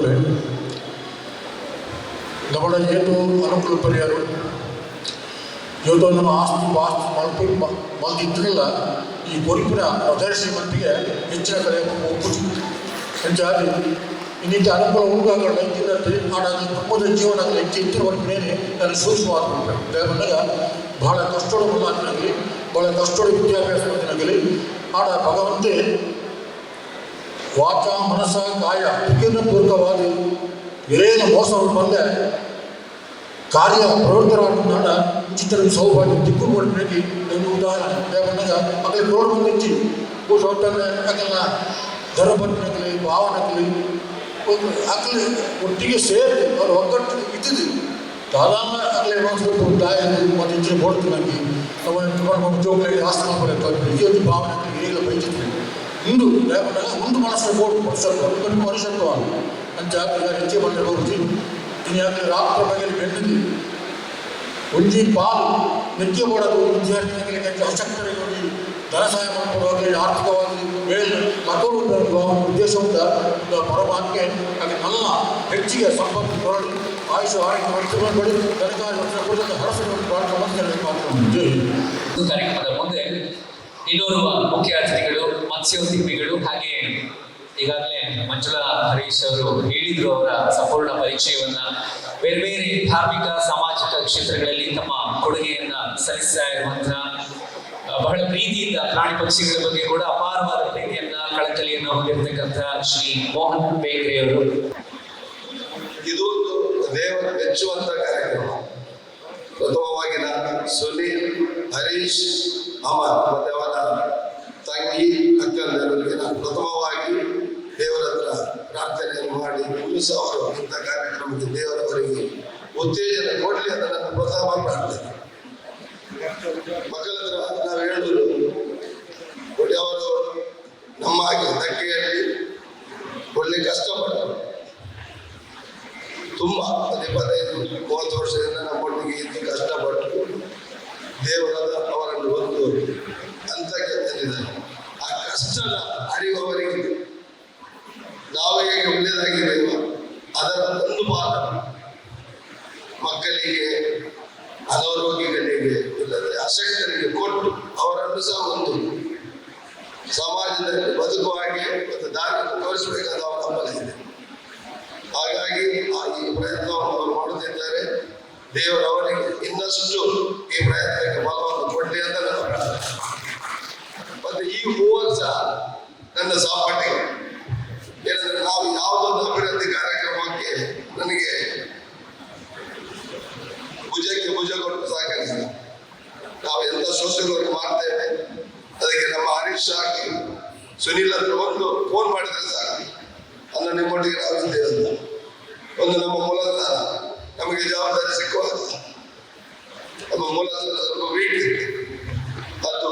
ಬಂದರೆ ನಮ್ಮ ಏನು ಅನುಕೂಲ ಪರಿಹಾರ ಇವತ್ತು ನಮ್ಮ ಆಸ್ತಿ ಮಲ್ದಿದ್ರಲ್ಲ ಈ ಕೊರಿಪಿನ ಮೊದಲ ಶ್ರೀಮಂತಿಗೆ ಹೆಚ್ಚಿನ ಕಡೆ ಒಪ್ಪುದು ಹೆಚ್ಚಾಗಿ ಇನ್ನಿಂದ ಅನುಕೂಲ ಉಂಟಾಗಲ್ಲ ಹೆಚ್ಚಿನಂತೆ ಹಾಗಾಗಿ ಕುಟುಂಬದ ಜೀವನ ಹೆಚ್ಚಿನ ಮೇಲೆ ನಾನು ಸೂಕ್ಷ್ಮವಾದ ಬಂದಾಗ ಬಹಳ ಕಷ್ಟೋಡ ಮಾತಿನಾಗಲಿ ಬಹಳ ಕಷ್ಟೋಡ ವಿದ್ಯಾಭ್ಯಾಸ ಮಾತಿನಾಗಲಿ ಆಡ ಭಗವಂತೆ ವಾಚ ಮನಸ್ಸ ಕಾಯ ವಿಕಿರಣ ಪೂರ್ವಕವಾದ ಏನು ಮೋಸ ಬಂದೆ ಕಾರ್ಯ ಪ್ರವೃತ್ತರಾದ ಚಿತ್ರ ಸೌಭಾಗ್ಯ ದಿಕ್ಕು ಕೊಡಬೇಕು ಒಂದು ಉದಾಹರಣೆ ಬಂದಾಗ ಮಕ್ಕಳಿಗೆ ರೋಡ್ ಬಂದಿಚ್ಚಿ ಕೂಸೊಟ್ಟಂದ್ರೆ ಅಕಲ್ಲ ಧರ್ಮಪತ್ನಿಯಾಗಲಿ ಭಾವನಾಗಲಿ ಒಂದು ಅಕಲಿ ಒಟ್ಟಿಗೆ ಸೇರಿ ಅವ್ರು ಒಗ್ಗಟ್ಟು ಇದ್ದಿದ್ದು ಸಾಧಾರಣ ಅಕಲೆ ಸ್ವಲ್ಪ ದಾಯದು ಮತ್ತು ಇಂಚಿನ ಬೋಡ್ತು ನನಗೆ ನಾವು ಜೋಗಲಿ ಆಸ್ತಿ ಬರುತ್ತೆ ಈ ಭಾವನೆ ಹೇಗೆ ಬಯಸುತ್ತೆ ಇಂದು ಬಂದಾಗ ಒಂದು ಮನಸ್ಸು ಬೋರ್ಡು ಸ್ವಲ್ಪ ಒಂದು ಮನುಷ್ಯತ್ವವನ್ನು ಅಂತ ಹೆಚ್ಚೆ ಬಂದರೆ ಹೋಗಿ ಇನ್ನು ಯಾಕೆ ರಾಷ್ಟ್ರ ಬಗ್ಗೆ ಬೆನ್ನಿದೆ ಒಂಜಿ ಪಾಲು ನಿತ್ಯ ಮಾಡೋದು ವಿದ್ಯಾರ್ಥಿಗಳಿಗೆ ಅಶಕ್ತರಿಗೆ ಹೋಗಿ ಧನ ಸಹಾಯ ಮಾಡಿಕೊಡುವಾಗಲಿ ಆರ್ಥಿಕವಾಗಿ ಮೇಲೆ ಕಟ್ಟೋದು ಉದ್ದೇಶದಿಂದ ಪರಮಾತ್ಮೆ ಹಾಗೆ ನನ್ನ ಹೆಚ್ಚಿಗೆ ಸಂಪರ್ಕ ಕೊರಡು ಆಯುಷ ಆರೋಗ್ಯ ವರ್ಷಗಳು ಬಳಿ ಸರ್ಕಾರಿ ವರ್ಷ ಕುರಿತು ಹರಸನ್ನು ಕಾರ್ಯಕ್ರಮದ ಮುಂದೆ ಇನ್ನೋರ್ವ ಮುಖ್ಯ ಅತಿಥಿಗಳು ಮತ್ಸ್ಯೋದ್ಯಮಿಗಳು ಹಾಗೆ ಈಗಾಗಲೇ ಮಂಜುಳಾ ಹರೀಶ್ ಅವರು ಹೇಳಿದ್ರು ಅವರ ಸಂಪೂರ್ಣ ಪರಿಚಯವನ್ನ ಬೇರೆ ಬೇರೆ ಧಾರ್ಮಿಕ ಸಾಮಾಜಿಕ ಕ್ಷೇತ್ರಗಳಲ್ಲಿ ತಮ್ಮ ಕೊಡುಗೆಯನ್ನ ಸಲ್ಲಿಸ್ತಾ ಇರುವಂತಹ ಬಹಳ ಪ್ರೀತಿಯಿಂದ ಪ್ರಾಣಿ ಪಕ್ಷಿಗಳ ಬಗ್ಗೆ ಕೂಡ ಅಪಾರವಾದ ಪ್ರೀತಿಯನ್ನ ಕಳಕಳಿಯನ್ನು ಹೊಂದಿರತಕ್ಕಂಥ ಶ್ರೀ ಮೋಹನ್ ಬೇಗ್ರೆ ಅವರು. ಇದು ದೇವರ ಮೆಚ್ಚುವಂತ ಕಾರ್ಯಕ್ರಮ. ಪ್ರಥಮವಾಗಿ ನಾನು ಸುನೀಲ್ ಹರೀಶ್ ಅಮರ್ ಮತ್ತೆ ಅವರ ತಂಗಿ ಅಕ್ಕಂದರಿಗೆ ನಾನು ಪ್ರಥಮವಾಗಿ ದೇವರ ಹತ್ರ ಪ್ರಾರ್ಥನೆಯನ್ನು ಮಾಡಿ ಇನ್ನೂ ಅವರು ಇಂಥ ಕಾರ್ಯಕ್ರಮಕ್ಕೆ ದೇವರವರಿಗೆ ಉತ್ತೇಜನ ಕೊಡಲಿ ಅಂತ ನನ್ನ ಪ್ರಥಮ ಪ್ರಾರ್ಥನೆ. ಮಕ್ಕಳ ಹತ್ರ ನಾವು ಹೇಳಿದ್ರು ಒಳ್ಳೆ ಅವರು ನಮ್ಮ ಹಾಗೆ ಧಕ್ಕೆಯಲ್ಲಿ ಒಳ್ಳೆ ಕಷ್ಟಪಟ್ಟರು. ತುಂಬಾ 15-30 ವರ್ಷದಿಂದ ನಮ್ಮೊಟ್ಟಿಗೆ ಇದ್ದು ಕಷ್ಟಪಟ್ಟು ದೇವರಾದ ಅವರನ್ನು ಒಂದು ಹಂತಕ್ಕೆ ತಂದಿದ್ದಾರೆ. ಆ ಕಷ್ಟದ ಅರಿವು ಅವರಿಗೆ ನಾವು ಹೇಗೆ ಒಳ್ಳೆಯದಾಗಿದ್ದೇವೆ ಅದರ ಒಂದು ಭಾಗ ಮಕ್ಕಳಿಗೆ, ಅನಾರೋಗ್ಯಗಳಿಗೆ, ಇಲ್ಲದೆ ಅಶಕ್ತರಿಗೆ ಕೊಟ್ಟು ಅವರನ್ನು ಸಹ ಒಂದು ಸಮಾಜದಲ್ಲಿ ಬದುಕುವ ಹಾಗೆ ಮತ್ತು ದಾರಿಯನ್ನು ತೋರಿಸಬೇಕಾದ ಅವರ ಹಂಬಲ ಇದೆ. ಹಾಗಾಗಿ ಈ ಪ್ರಯತ್ನವನ್ನು ಅವರು ಮಾಡುತ್ತಿದ್ದಾರೆ. ದೇವರು ಅವರಿಗೆ ಇನ್ನಷ್ಟು ಈ ಪ್ರಯತ್ನಕ್ಕೆ ಬಲವನ್ನು ಕೊಡಲಿ ಅಂತ ನನ್ನ ಪ್ರಾರ್ಥನೆ. ಮತ್ತೆ ಈ 3 ವರ್ಷ ನನ್ನ ಸಹಪಾಠಿಗಳು ಏನಂದ್ರೆ ನಾವು ಯಾವುದೊಂದು ಅಭಿವೃದ್ಧಿ ಕಾರ್ಯಕ್ರಮಕ್ಕೆ ನನಗೆ ಭುಜಕ್ಕೆ ಭುಜ ಕೊಟ್ಟು ಸಹಕರಿಸಿದ. ನಾವು ಎಂತ ಸೋಷಿಯಲ್ ವರ್ಕ್ ಮಾಡ್ತೇವೆ ಅದಕ್ಕೆ ನಮ್ಮ ಹರೀಶ್ ಆಗಿ ಸುನೀಲ್ ಹತ್ರ ಒಂದು ಫೋನ್ ಮಾಡಿದ್ರೆ ಸಾಕು, ಅಲ್ಲ ನಿಮ್ಮೊಟ್ಟಿಗೆ ನಾವು ಇದ್ದೇವೆ ಅಂತ. ಒಂದು ನಮ್ಮ ಮೂಲತಃ ನಮಗೆ ಜವಾಬ್ದಾರಿ ಸಿಕ್ಕುವಾಗ ನಮ್ಮ ಮೂಲತಃ ಸ್ವಲ್ಪ ವೀಕ್ ಇತ್ತು, ಅದು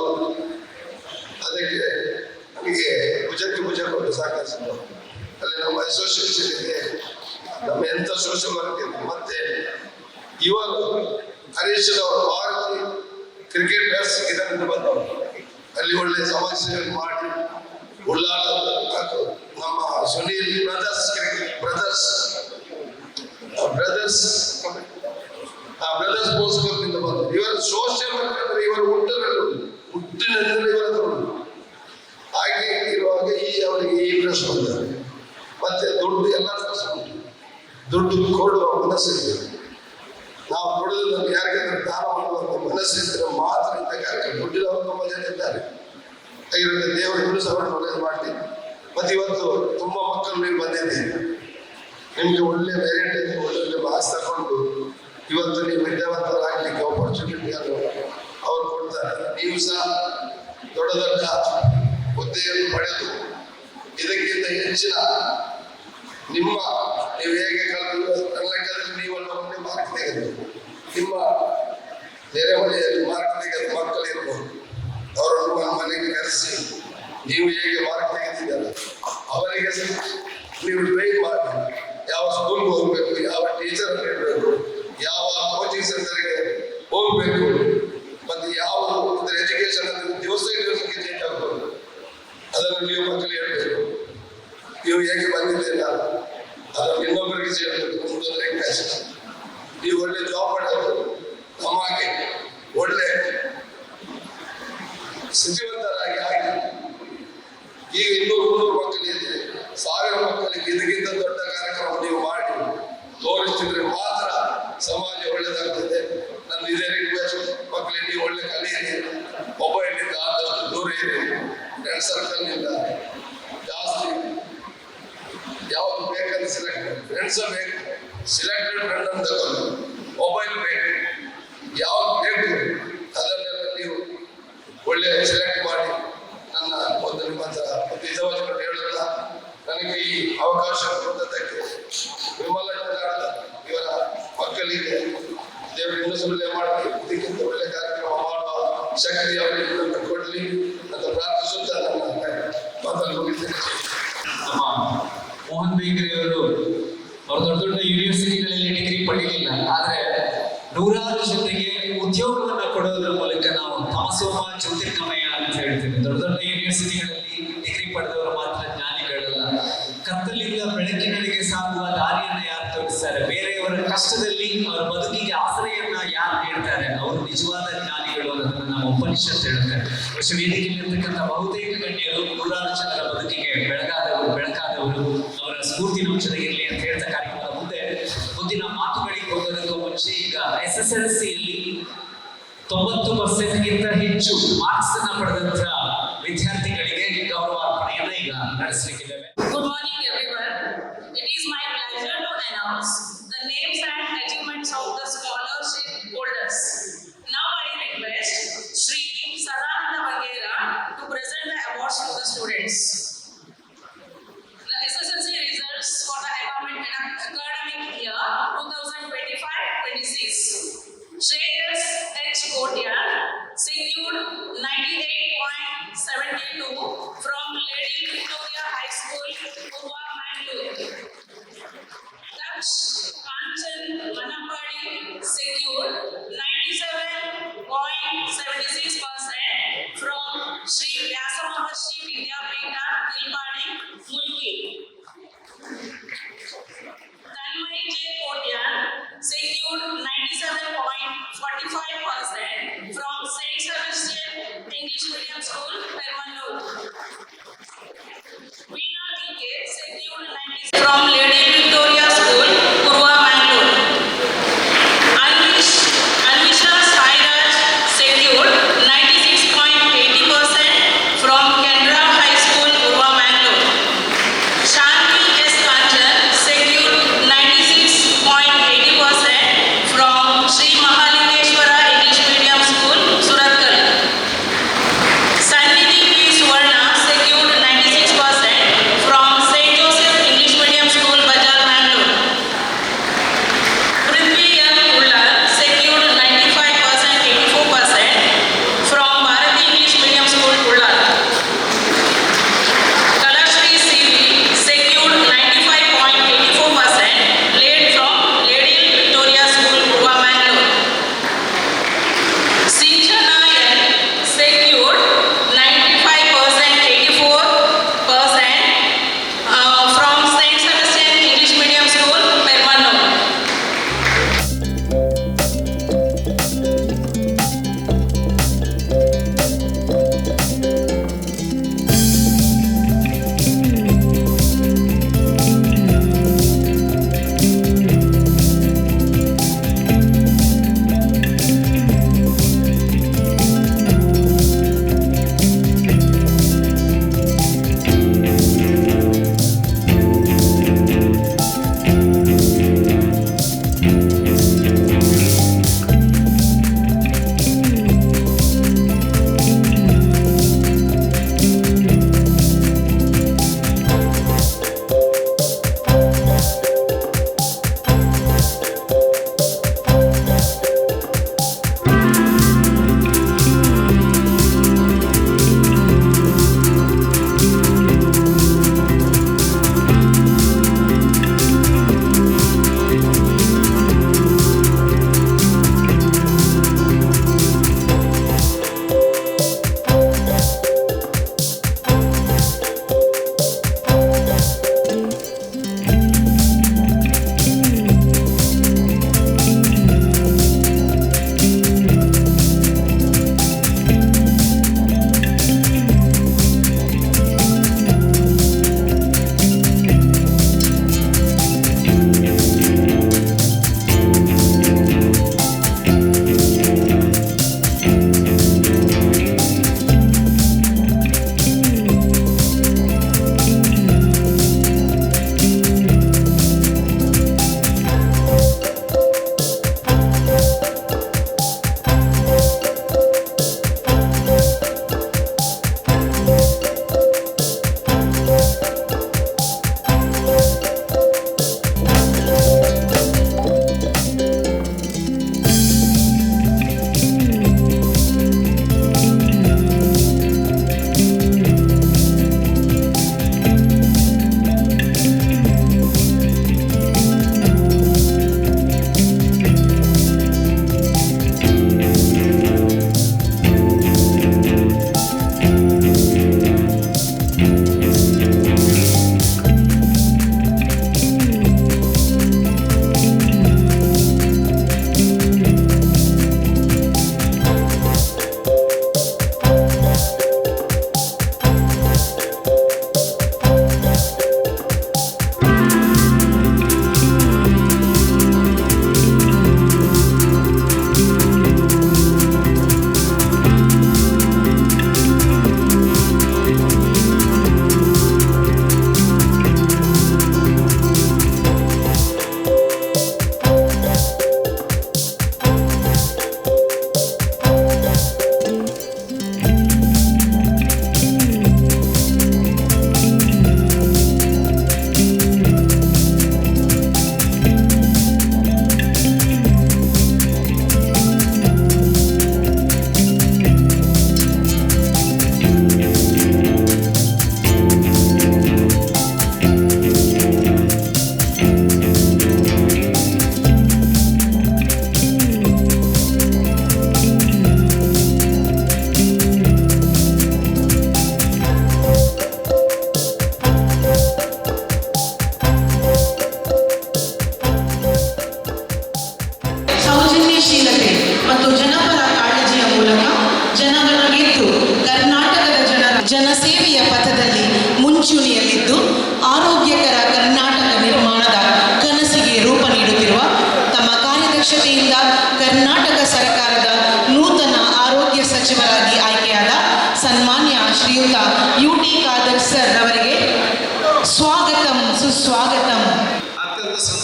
ಅದಕ್ಕೆ ನಮಗೆ ಭುಜಕ್ಕೆ ಭುಜ ಕೊಟ್ಟು ಸಹಕರಿಸಿದ್ರು. ಅಲ್ಲಿ ನಮ್ಮ ಅಸೋಸಿಯೇಷನ್ ಇದೆ, ನಮ್ಮ ಎಂತ ಸೋಷಿಯಲ್ ವರ್ಕ್ ಇದೆ. ಮತ್ತೆ ಇವರು ಹರೀಶ್ ಅವರು ಭಾರತಿ ಕ್ರಿಕೆಟರ್ಸ್ ಇದರಿಂದ ಬಂದವರು, ಅಲ್ಲಿ ಒಳ್ಳೆ ಸಮಾಜ ಸೇವೆ ಮಾಡಿ ಉಳ್ಳಾಳ ನಮ್ಮ ಸುನೀಲ್ ಬ್ರದರ್ಸ್ ಸ್ಪೋರ್ಟ್ಸ್ ಕ್ಲಬ್ ಇಂದ ಬಂದರು. ಇವರ ಸೋಷಿಯಲ್ ವರ್ಕ್ ಅಂದ್ರೆ ಇವರ ಹುಟ್ಟಿನಿಂದಲೇ ಇವರ ಹಾಗೆ ಇರುವಾಗ ಅವರಿಗೆ ಈ ಇಂಟ್ರೆಸ್ಟ್ ಬಂದಿದೆ. ಮತ್ತೆ ದುಡ್ಡು ಎಲ್ಲರ ದುಡ್ಡು ಕೊಡುವ ಮನಸ್ಸಿದೆ. ನಾವು ಕೊಡುವುದನ್ನು ಯಾರಿಗಾದ್ರೂ ದಾನ ಮಾಡುವಂತ ಮನಸ್ಸಿದ್ರೆ ಮಾತ್ರ ಇಂಥ ಕಾರ್ಯಕ್ರಮ. ದುಡ್ಡಿನವರು ತುಂಬಾ ಜನ ಇದ್ದಾರೆ. ಇದರಿಂದ ದೇವರು ಇನ್ನೂ ಸಹ ಒಳ್ಳೆಯದು ಮಾಡಲಿ. ಮತ್ತೆ ಇವತ್ತು ತುಂಬಾ ಮಕ್ಕಳು ನೀವು ಬಂದಿದ್ದೀರಿ, ನಿಮ್ಗೆ ಒಳ್ಳೆ ವೆರೈಟಿ ಒಳ್ಳೆ ಮಾರ್ಕ್ಸ್ ತಗೊಂಡು ಇವತ್ತು ನೀವು ವಿದ್ಯಾವಂತರಾಗಲಿಕ್ಕೆ ಆಪರ್ಚುನಿಟಿಯನ್ನು ಅವರು ಕೊಡ್ತಾರೆ. ನೀವು ಸಹ ದೊಡ್ಡ ದೊಡ್ಡ ಹುದ್ದೆಯನ್ನು ಪಡೆದು ಇದಕ್ಕಿಂತ ಹೆಚ್ಚಿನ ನೀವು ಹೇಗೆ ಕಲಿತು ನನ್ನ ಲೆಕ್ಕದಲ್ಲಿ ನೀವಲ್ಲ ಒಳ್ಳೆ ಮಾರ್ಕ್ ತೆಗೆದು ನಿಮ್ಮ ನೆರೆಮನೆಯಲ್ಲಿ ಮಾರ್ಕ್ ತೆಗೆದು ಮಕ್ಕಳು ಇರ್ಬೋದು, ಅವರನ್ನು ನಮ್ಮ ಮನೆಗೆ ಕರೆಸಿ ನೀವು ಹೇಗೆ ಮಾರ್ಕ್ ತೆಗೆದಿದ್ದಾರೆ ಅವರಿಗೆ ನೀವು ಟ್ರೈನ್ ಮಾಡಿ ಯಾವ ಸ್ಕೂಲ್ಗೆ ಹೋಗ್ಬೇಕು, ಯಾವ ಟೀಚರ್ ಇರಬೇಕು, ಯಾವ ಕೋಚಿಂಗ್ ಸೆಂಟರ್ಗೆ ಹೋಗ್ಬೇಕು, ಮತ್ತೆ ಯಾವ ಎಜುಕೇಶನ್ ಅಂದ್ರೆ ದಿವಸಕ್ಕೆ ಚೇಂಜ್ ಆಗ್ಬೋದು, ಅದನ್ನು ನೀವು ಮಕ್ಕಳಿಗೆ ಹೇಳ್ಬೇಕು. ನೀವು ಹೇಗೆ ಬಂದಿದ್ದೀರಾ ಅದನ್ನು ಇನ್ನೊಬ್ಬರಿಗೆ ಸೇರಬೇಕು ನಮ್ದೊಂದು ರಿಕ್ವೆಸ್ಟ್. ನೀವು ಒಳ್ಳೆ ಜಾಬ್ ಮಾಡೋದು ನಮಗೆ ಒಳ್ಳೆ ಸ್ಥಿತಿವಂತರಾಗಿ ಆಗಿ ಈಗ 200-300 ಮಕ್ಕಳಿದೆ, 1000 ಮಕ್ಕಳಿಗೆ ಇದಕ್ಕಿಂತ ದೊಡ್ಡ ಕಾರ್ಯಕ್ರಮ ನೀವು ಮಾಡಿ ತೋರಿಸ್ತಿದ್ರೆ ಮಾತ್ರ ಸಮಾಜ ಒಳ್ಳೆದಾಗ್ತದೆ. ನನ್ನ ಇದೇ ರಿಕ್ವೆಸ್ಟ್, ಮಕ್ಕಳಿಗೆ ನೀವು ಒಳ್ಳೆ ಕಲಿಯಿರಿ, ಮೊಬೈಲ್ನಿಂದ ಆದಷ್ಟು ದೂರ ಇರಿ, ಫ್ರೆಂಡ್ ಸರ್ಕಲ್ನಿಂದ ಜಾಸ್ತಿ ಯಾವ್ದು ಬೇಕಂತ ಫ್ರೆಂಡ್ಸ್ ಬೇಕು, ಸಿಲೆಕ್ಟೆಡ್ ಫ್ರೆಂಡ್ ಅಂತ ತಗೊಂಡು ಮೊಬೈಲ್ ಬೇಕು, ಯಾವ್ದು ಬೇಕು ಅದನ್ನೆಲ್ಲ ನೀವು ಒಳ್ಳೆ ಸೆಲೆಕ್ಟ್ ಮಾಡಿ ನನ್ನ ಒಂದು ನಿಮ್ಮ ಹತ್ರ ಹಿತವಚನ ಹೇಳುತ್ತಾ ನನಗೆ ಈ ಅವಕಾಶ ಕೊಟ್ಟದ್ದಕ್ಕೆ ವಿಮಲ ಜನಾರ್ದ ಇವರ ಮಕ್ಕಳಿಗೆ ದೇವರು ಇನ್ನೂ ಸುಳ್ಳೆ ಮಾಡಿ ಇದಕ್ಕಿಂತ ಒಳ್ಳೆ ಕಾರ್ಯಕ್ರಮ ಮಾಡುವ ಶಕ್ತಿ ಅವರಿಗೆ ಕೊಡಲಿ ಅಂತ ಪ್ರಾರ್ಥಿಸುತ್ತಾ ನನ್ನ ಮಾತನ್ನು ಮುಗಿಸ್ತೇನೆ. ನಮ್ಮ ಮೋಹನ್ ಬೇಗರೆ ಅವರು ದೊಡ್ಡ ದೊಡ್ಡ ಯೂನಿವರ್ಸಿಟಿಗಳಲ್ಲಿ ಡಿಗ್ರಿ ಪಡೆಯಲಿಲ್ಲ, ಆದ್ರೆ ನೂರಾರು ಜನರಿಗೆ ಉದ್ಯೋಗವನ್ನ ಕೊಡೋದ್ರ ಮೂಲಕ ನಾವು ತಮಸೋಮ ಜ್ಯೋತಿರ್ಗಮಯ ಅಂತ ಹೇಳ್ತೇವೆ. ದೊಡ್ಡ ದೊಡ್ಡ ಯೂನಿವರ್ಸಿಟಿಗಳಲ್ಲಿ ಡಿಗ್ರಿ ಪಡೆದವರು ಮಾತ್ರ ಜ್ಞಾನಿಗಳಲ್ಲ. ಕತ್ತಲಿಂದ ಬೆಳಕಿನಡೆಗೆ ಸಾಗುವ ದಾರಿಯನ್ನ ಯಾರು ತೋರಿಸ್ತಾರೆ, ಬೇರೆಯವರ ಕಷ್ಟದಲ್ಲಿ ಅವರ ಬದುಕಿಗೆ ಆಶ್ರಯನ್ನ ಯಾರು ನೀಡ್ತಾರೆ, ಅವರು ನಿಜವಾದ ಜ್ಞಾನಿಗಳು ಅನ್ನೋದನ್ನ ನಮ್ಮ ಉಪನಿಷತ್ ಹೇಳ್ತಾರೆ. ವರ್ಷ ವೇದಿಕೆಯಲ್ಲಿರ್ತಕ್ಕಂಥ ಬಹುತೇಕ ಗಣ್ಯರು ನೂರಾರು ಜನರ ಬದುಕಿಗೆ ಬೆಳಕಾದವರು ಅವರ ಸ್ಫೂರ್ತಿ ನೌಷಧಗಿರಲಿ ಅಂತ ಹೇಳ್ತಾ ಕಾರ್ಯಕ್ರಮದ ಮುಂದಿನ ಮಾತುಗಳಿಗೆ ಹೋಗೋದಕ್ಕೂ ಮುಂಚೆ ಈಗ SSLCಯಲ್ಲಿ 90%ಗಿಂತ ಹೆಚ್ಚು ಮಾರ್ಕ್ಸ್ ಅನ್ನ ಪಡೆದಂತ ವಿದ್ಯಾರ್ಥಿಗಳಿಗೆ ಗೌರವಾರ್ಪಣೆಯನ್ನ ಈಗ ನಡೆಸಲಿಕ್ಕಿದ್ದೇವೆ. Good morning, everyone. It is my pleasure to announce the names and achievements of the scholarship holders. Now I request Shri Sadananda Vagera to present the awards to the students. The SSLC results for the academic year 2025-26. Shreyas H. Kotian secured 98.72 from Lady Victoria High School, Purva, Mangalore. Daksh Kanchan Manapadi secured 97.76% from Shri Vyasa Maharshi Vidyapita, Tilpadi, Mulki. Tanmay J. Kotian secured 97.45% from St. Sebastian English Medium School, Permanur. Veena D.K. secured 97 from Lady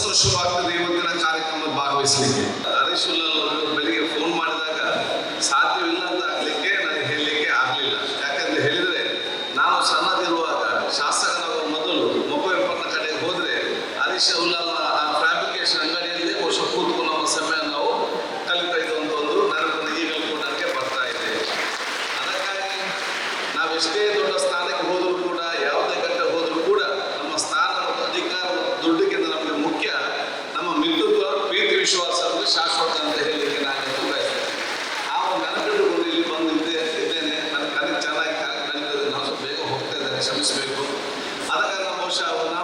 ಸಂತೋಷವಾಗ್ತದೆ ಇವತ್ತಿನ ಕಾರ್ಯಕ್ರಮದಲ್ಲಿ ಭಾಗವಹಿಸಲಿಕ್ಕೆ. ಹರೀಶ್ ಉಲ್ಲಾಲ್ ಅವರು ಬೆಳಿಗ್ಗೆ phone ಮಾಡಿದಾಗ ಸಾಧ್ಯವಿಲ್ಲ ಅಂತ ಆಗ್ಲಿಕ್ಕೆ ನನಗೆ ಹೇಳಲಿಕ್ಕೆ ಆಗಲಿಲ್ಲ. ಯಾಕಂದ್ರೆ ಹೇಳಿದ್ರೆ ನಾನು ಸಣ್ಣದಿರುವಾಗ ಶಾಸಕರಾಗುವ ಮೊದಲು ಮೊಬೈಲ್ ಕಡೆಗೆ ಹೋದ್ರೆ ಹರೀಶ್ ಉಲ್ಲಾಲ್ನ ಫ್ಯಾಬ್ರಿಕೇಶನ್ ಅಂಗಡಿಯಲ್ಲಿ ವರ್ಷ ಕೂತ್ಕೊಂಡು ನಮ್ಮ ಸಮಯ ನಾವು ಕಲಿತಾ ಇದ್ದ ಒಂದು ನೆನಪನ್ನು ಈಗಲೂ ಕೂಡ ನನಗೆ ಬರ್ತಾ ಇದೆ. ಅದಕ್ಕಾಗಿ ನಾವೆಷ್ಟೇ ದೊಡ್ಡ ಸ್ಥಾನಕ್ಕೆ ಹೋದರೂ ಕೂಡ, ಯಾವುದೇ ಘಟ್ಟ ಹೋದರೂ ಕೂಡ ನಮ್ಮ ಸ್ಥಾನ ಮತ್ತು ಅಧಿಕಾರ ದುಡ್ಡಿಗಿಂತ ನಮಗೆ ಮುಖ್ಯ ನಮ್ಮ ಮಿತ್ರತ್ವ, ಪ್ರೀತಿ, ವಿಶ್ವಾಸ ಶಾಶ್ವತ ಅಂತ ಹೇಳಲಿಕ್ಕೆ ನಾನು ಬಯಸ್ತೇನೆ. ಆ ಒಂದು ನೆನಪಿಟ್ಟುಕೊಂಡು ಇಲ್ಲಿ ಬಂದು ಇದ್ದೇನೆ. ನನಗೆ ಕಲಿಗೆ ಚೆನ್ನಾಗಿ ಕಲಿತದೆ. ನಾನು ಸ್ವಲ್ಪ ಬೇಗ ಹೋಗ್ತಾ ಇದ್ದೇನೆ, ಕ್ಷಮಿಸಬೇಕು. ಅದಕ್ಕಾಗಿ ನಾನು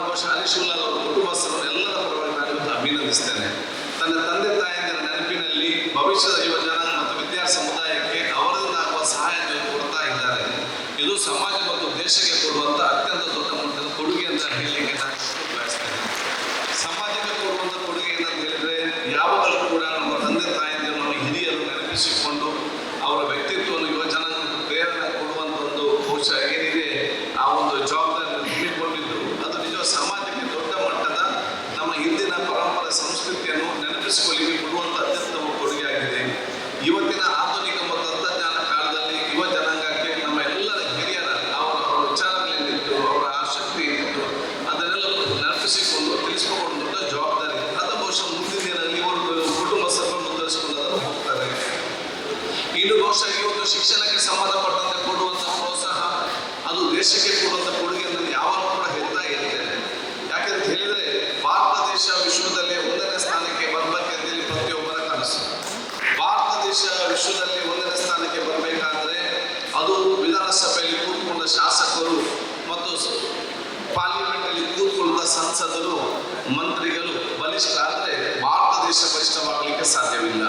ಬಹುಶಃ ಹರೀಶ್ ಉಲ್ಲಾಲ್ ಅವರ ಕುಟುಂಬಸ್ಥರನ್ನು ಎಲ್ಲರ ಪರವಾಗಿ ನಾನು ಇವತ್ತು ಅಭಿನಂದಿಸ್ತೇನೆ. ತನ್ನ ತಂದೆ ತಾಯಿಯರ ನೆನಪಿನಲ್ಲಿ ಭವಿಷ್ಯದ ಯುವ ಜನಾಂಗ ಮತ್ತು ವಿದ್ಯಾರ್ಥಿ ಸಮುದಾಯಕ್ಕೆ ಅವರಿಂದ ಆಗುವ ಸಹಾಯವನ್ನು ಕೊಡ್ತಾ ಇದ್ದಾರೆ. ಇದು ಸಮಾಜ ಮತ್ತು ದೇಶಕ್ಕೆ ಕೊಡುವಂಥ ಅತ್ಯಂತ ದೊಡ್ಡ ಮಟ್ಟದ ಕೊಡುಗೆ ಅಂತ ಹೇಳಲಿಕ್ಕೆ ನಾನು ಬಯಸ್ತೇನೆ. ಸಮಾಜಕ್ಕೆ ಕೊಡುವಂಥ ಕೊಡುಗೆ ಏನಂತ ಹೇಳಿದ್ರೆ, ಯಾವಾಗಲೂ ಕೂಡ ನಮ್ಮ ತಂದೆ ತಾಯಿಯರು, ನಮ್ಮ ಹಿರಿಯರು ನೆನಪಿಸಿಕೊಂಡು ಅವರ ವ್ಯಕ್ತಿತ್ವವನ್ನು ಯುವ ಜನಾಂಗಕ್ಕೆ ಪ್ರೇರಣೆ ಕೊಡುವಂಥ ಒಂದು ಬಹುಶಃ ಏನಿದೆ ಆ ಒಂದು ಜವಾಬ್ದಾರಿ ತುಂಬಿಕೊಂಡಿದ್ದು, ಅದು ನಿಜ ಸಮಾಜಕ್ಕೆ ದೊಡ್ಡ ಮಟ್ಟದ ನಮ್ಮ ಹಿಂದಿನ ಪರಂಪರೆ ಸಂಸ್ಕೃತಿಯನ್ನು ನೆನಪಿಸಿಕೊಳ್ಳಿಕ್ಕೆ ಕೊಡುವಂಥ ಅತ್ಯುತ್ತಮ ಕೊಡುಗೆಯಾಗಿದೆ. ಇವತ್ತಿನ ಆಧುನಿಕ ಮತ್ತು ತಂತ್ರಜ್ಞಾನ ಕಾಲದಲ್ಲಿ ಯುವ ಜನಾಂಗಕ್ಕೆ ನಮ್ಮ ಎಲ್ಲರ ಹಿರಿಯರ ಅವರ ವಿಚಾರಗಳೇನಿತ್ತು, ಅವರ ಆಸಕ್ತಿ ಏನಿತ್ತು, ಅದನ್ನೆಲ್ಲ ನೆನಪಿಸಿಕೊಂಡು ತಿಳಿಸಿಕೊಂಡು ದೊಡ್ಡ ಜವಾಬ್ದಾರಿ. ಅದು ಬಹುಶಃ ಮುಂದಿನ ದಿನದಲ್ಲಿ ಇವರು ಕುಟುಂಬಸ್ಥರು ಮುಂದುವರಿಸಿಕೊಂಡು ಅದನ್ನು ಹೋಗ್ತಾರೆ. ಇನ್ನು ಬಹುಶಃ ಇವತ್ತು ಶಿಕ್ಷಣಕ್ಕೆ ಸಂಬಂಧಪಟ್ಟಂತೆ ಕೊಡುವಂಥ ಪ್ರೋತ್ಸಾಹ, ಅದು ದೇಶಕ್ಕೆ ಕೊಡುವಂಥ ಕೊಡುಗೆ ನಾನು ಯಾವಾಗಲೂ ಕೂಡ ಹೇಳ್ತಾ ಇರ್ತೇನೆ. ಯಾಕೆಂತ ಹೇಳಿದ್ರೆ, ಭಾರತ ದೇಶ ವಿಶ್ವದಲ್ಲಿ 1ನೇ ಸ್ಥಾನಕ್ಕೆ ಬರಬೇಕಂತೇಳಿ ಪ್ರತಿಯೊಬ್ಬರ ಕನಸು. ಭಾರತ ದೇಶ ವಿಶ್ವದಲ್ಲಿ 1ನೇ ಸ್ಥಾನಕ್ಕೆ ಬರಬೇಕಾದ್ರೆ ಅದು ವಿಧಾನಸಭೆಯಲ್ಲಿ ಕೂತ್ಕೊಂಡ ಶಾಸಕರು ಮತ್ತು ಪಾರ್ಲಿಮೆಂಟ್ ಅಲ್ಲಿ ಕೂತ್ಕೊಳ್ಳದ ಸಂಸದರು, ಮಂತ್ರಿಗಳು ಬಲಿಷ್ಠ ಆದರೆ ಭಾರತ ದೇಶ ಬಲಿಷ್ಠವಾಗಲಿಕ್ಕೆ ಸಾಧ್ಯವಿಲ್ಲ.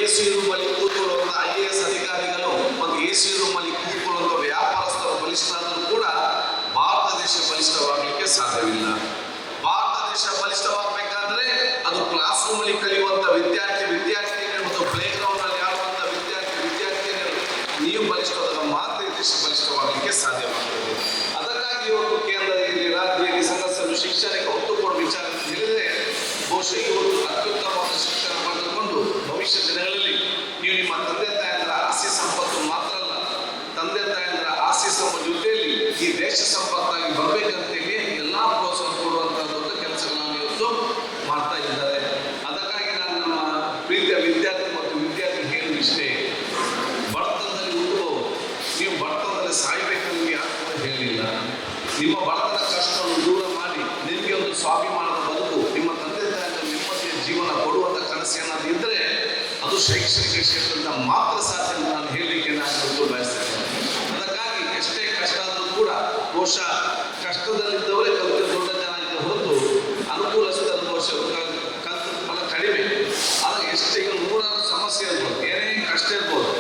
AC ರೂಮಲ್ಲಿ ಕೂತ್ಕೊಳ್ಳುವಂಥ IAS ಅಧಿಕಾರಿಗಳು ಮತ್ತು AC ರೂಮಲ್ಲಿ ಕೂತ್ಕೊಳ್ಳುವಂಥ ವ್ಯಾಪಾರಸ್ಥರು ಬಲಿಷ್ಠ ಆದರೂ ಕೂಡ ಭಾರತ ದೇಶ ಬಲಿಷ್ಠವಾಗಲಿಕ್ಕೆ ಸಾಧ್ಯವಿಲ್ಲ. ಭಾರತ ದೇಶ ಬಲಿಷ್ಠವಾಗಬೇಕಾದ್ರೆ ಅದು ಕ್ಲಾಸ್ ರೂಮಲ್ಲಿ ಕಲಿಯುವಂಥ ವಿದ್ಯಾರ್ಥಿಗಳು ಮತ್ತು ಪ್ಲೇ ಗ್ರೌಂಡ್ ಅಲ್ಲಿ ಆಡುವಂಥ ವಿದ್ಯಾರ್ಥಿನಿಯರು ನೀವು ಬಲಿಷ್ಠವಾದಾಗ ಮಾತ್ರ ಈ ದೇಶ ಬಲಿಷ್ಠವಾಗಲಿಕ್ಕೆ ಸಾಧ್ಯವಾಗ್ತದೆ. ಅದಕ್ಕಾಗಿ ಇವತ್ತು ಕೇಂದ್ರದಲ್ಲಿ, ರಾಜ್ಯದಲ್ಲಿ ಸದಸ್ಯರು ಶಿಕ್ಷಣಕ್ಕೆ ಒತ್ತು ಕೊಡುವ ವಿಚಾರ ಅಂತ ಹೇಳಿದ್ರೆ, ಬಹುಶಃ ಇವತ್ತು ಅತ್ಯುತ್ತಮವಾದ ಶಿಕ್ಷಣ ಪಡೆದುಕೊಂಡು ಭವಿಷ್ಯ ದಿನಗಳಲ್ಲಿ ನೀವು ನಿಮ್ಮ ತಂದೆ ತಾಯಂದಿರ ಆಸ್ತಿ ಸಂಪತ್ತು ಮಾತ್ರ ಅಲ್ಲ, ತಂದೆ ತಾಯಂದಿರ ಆಸ್ತಿ ಸಂಪತ್ತು ಜೊತೆಯಲ್ಲಿ ಈ ದೇಶ ಸಂಪತ್ತಾಗಿ ಬರಬೇಕಂತೇಳಿ ಎಲ್ಲಾ ಪ್ರೋತ್ಸಾಹ ಕೊಡುವಂತಹ ದೊಡ್ಡ ಕೆಲಸಗಳನ್ನು ಇವತ್ತು ಮಾಡ್ತಾ ಇದ್ದಾರೆ. ಅದಕ್ಕಾಗಿ ನಾನು ನಮ್ಮ ಪ್ರೀತಿಯ ವಿದ್ಯಾರ್ಥಿ ಮತ್ತು ವಿದ್ಯಾರ್ಥಿ ಹೇಳುವ ಇಷ್ಟೇ, ಬಡತನದಲ್ಲಿ ಹುಟ್ಟಬಹುದು, ನೀವು ಬಡತನದಲ್ಲಿ ಸಾಯ್ಬೇಕಂತ ಯಾರು ಕೂಡ ಹೇಳಲಿಲ್ಲ. ನಿಮ್ಮ ಬಡತನ ಕಷ್ಟವನ್ನು ದೂರ ಮಾಡಿ ನಿಮಗೆ ಒಂದು ಸ್ವಾಭಿಮಾನದ ಬದುಕು, ನಿಮ್ಮ ತಂದೆ ತಾಯಿಯ ನೆಮ್ಮದಿಯ ಜೀವನ ಕೊಡುವಂಥ ಕನಸು ಏನಾದ್ರು ಇದ್ದರೆ ಅದು ಶೈಕ್ಷಣಿಕ ಕ್ಷೇತ್ರದಿಂದ ಮಾತ್ರ ಸಾಧ್ಯ ಅಂತ ನಾನು ಹೇಳಲಿಕ್ಕೆ ನಾನು ಇವತ್ತು ಬಯಸ್ತೇನೆ. ಅದಕ್ಕಾಗಿ ಎಷ್ಟೇ ಕಷ್ಟ ಆದರೂ ಕೂಡ ಬಹುಶಃ ಕಷ್ಟದಲ್ಲಿದ್ದವರೇ ಕಲಿತು ದೊಡ್ಡ ಜನ ಇದ್ದ ಹೊರತು ಅನುಕೂಲಸ್ಥರ ಬಹುಶಃ ಕಲಿತು ಫಲ ಕಡಿಮೆ. ಆದರೆ ಎಷ್ಟೇ ನೂರಾರು ಸಮಸ್ಯೆ ಇರ್ಬೋದು, ಏನೇ ಕಷ್ಟ ಇರ್ಬೋದು,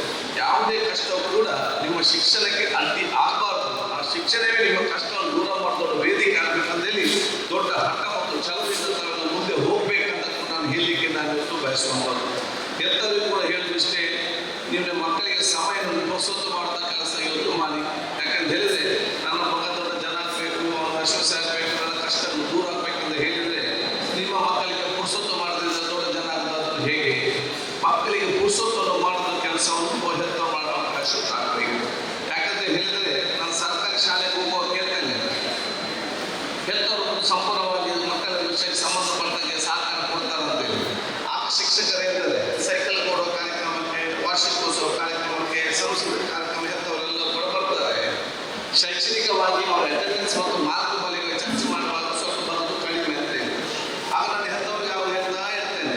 ಯಾವುದೇ ಕಷ್ಟವೂ ಕೂಡ ನಿಮ್ಮ ಶಿಕ್ಷಣಕ್ಕೆ ಅಡ್ಡಿ ಆಗಬಾರ್ದು. ಆ ಶಿಕ್ಷಣವೇ ನಿಮ್ಮ ಕಷ್ಟವನ್ನು ದೂರ ಮಾಡಿದವರು ವೇದಿಕೆ ಆಗಬೇಕಂತೇಳಿ ದೊಡ್ಡ ಹಠ ಮತ್ತು ಛಲದಿಂದ ತಾವೆಲ್ಲ ಮುಂದೆ ಹೋಗ್ಬೇಕಂತ ನಾನು ಹೇಳಲಿಕ್ಕೆ ನಾನು ಇವತ್ತು ಬಯಸುವಂಥದ್ದು. ಎಲ್ಲರಿಗೂ ಕೂಡ ಹೇಳಿದಷ್ಟೇ, ನಿಮ್ಮ ಮಕ್ಕಳಿಗೆ ಸಮಯ ಪುರ್ಸೊತ್ತು ಮಾಡಿದ ಕೆಲಸ ಇವತ್ತು ಮಾಡಿ. ಯಾಕಂತ ಹೇಳಿದ್ರೆ, ನನ್ನ ಮಗ ದೊಡ್ಡ ಜನ ಆಗಬೇಕು, ಯಶಸ್ಸು ಆಗಬೇಕು, ನನ್ನ ಕಷ್ಟವನ್ನು ದೂರ ಆಗಬೇಕಂತ ಹೇಳಿದ್ರೆ ನಿಮ್ಮ ಮಕ್ಕಳಿಗೆ ಪುರ್ಸೊತ್ತು ಮಾಡದಿದ್ದರೆ ದೊಡ್ಡ ಜನ ಆಗದಾದ್ರು ಹೇಗೆ? ಮಕ್ಕಳಿಗೆ ಪುರ್ಸೊತ್ತನ್ನು ಮಾಡಿದ ಕೆಲಸವನ್ನು ಹೆತ್ತ ಮಾಡೋ ಅವಕಾಶ ಆಗಬೇಕು. ಯಾಕಂತ ಹೇಳಿದ್ರೆ, ನಾನು ಸರ್ಕಾರಿ ಶಾಲೆಗೆ ಹೋಗುವಾಗ ಕೇಳ್ತೇನೆ, ಹೆತ್ತವರು ಸಂಪೂರ್ಣವಾಗಿ ಮಕ್ಕಳ ವಿಷಯಕ್ಕೆ ಸಂಬಂಧಪಟ್ಟಂಗೆ ಸಹಕಾರ ಕೊಡ್ತಾರಂತೇಳಿ. ಆಗ ಶಿಕ್ಷಕರು ಹೇಳ್ತಾರೆ, ಸೈಕಲ್ ಕೊಡೋ ಕಾರ್ಯಕ್ರಮಕ್ಕೆ, ವಾರ್ಷಿಕೋತ್ಸವ ಕಾರ್ಯಕ್ರಮಕ್ಕೆ, ಸಂಸ್ಕೃತಿ ಕಾರ್ಯಕ್ರಮ ಹೆತ್ತವರೆಲ್ಲ ಕೂಡ ಬರ್ತಾರೆ. ಶೈಕ್ಷಣಿಕವಾಗಿ ಅವರ ಅಟೆಂಡೆನ್ಸ್ ಮತ್ತು ಮಾರ್ಕ್ ಬಲಿಗೆ ಚರ್ಚೆ ಮಾಡುವಾಗ ಸ್ವಲ್ಪ ಬರೋದು ಕಡಿಮೆ ಅಂತೇಳಿ. ಆಗ ನಾನು ಹೆತ್ತವರಿಗೆ ಅವ್ರು ಹೇಳ್ತಾ ಇರ್ತೇನೆ,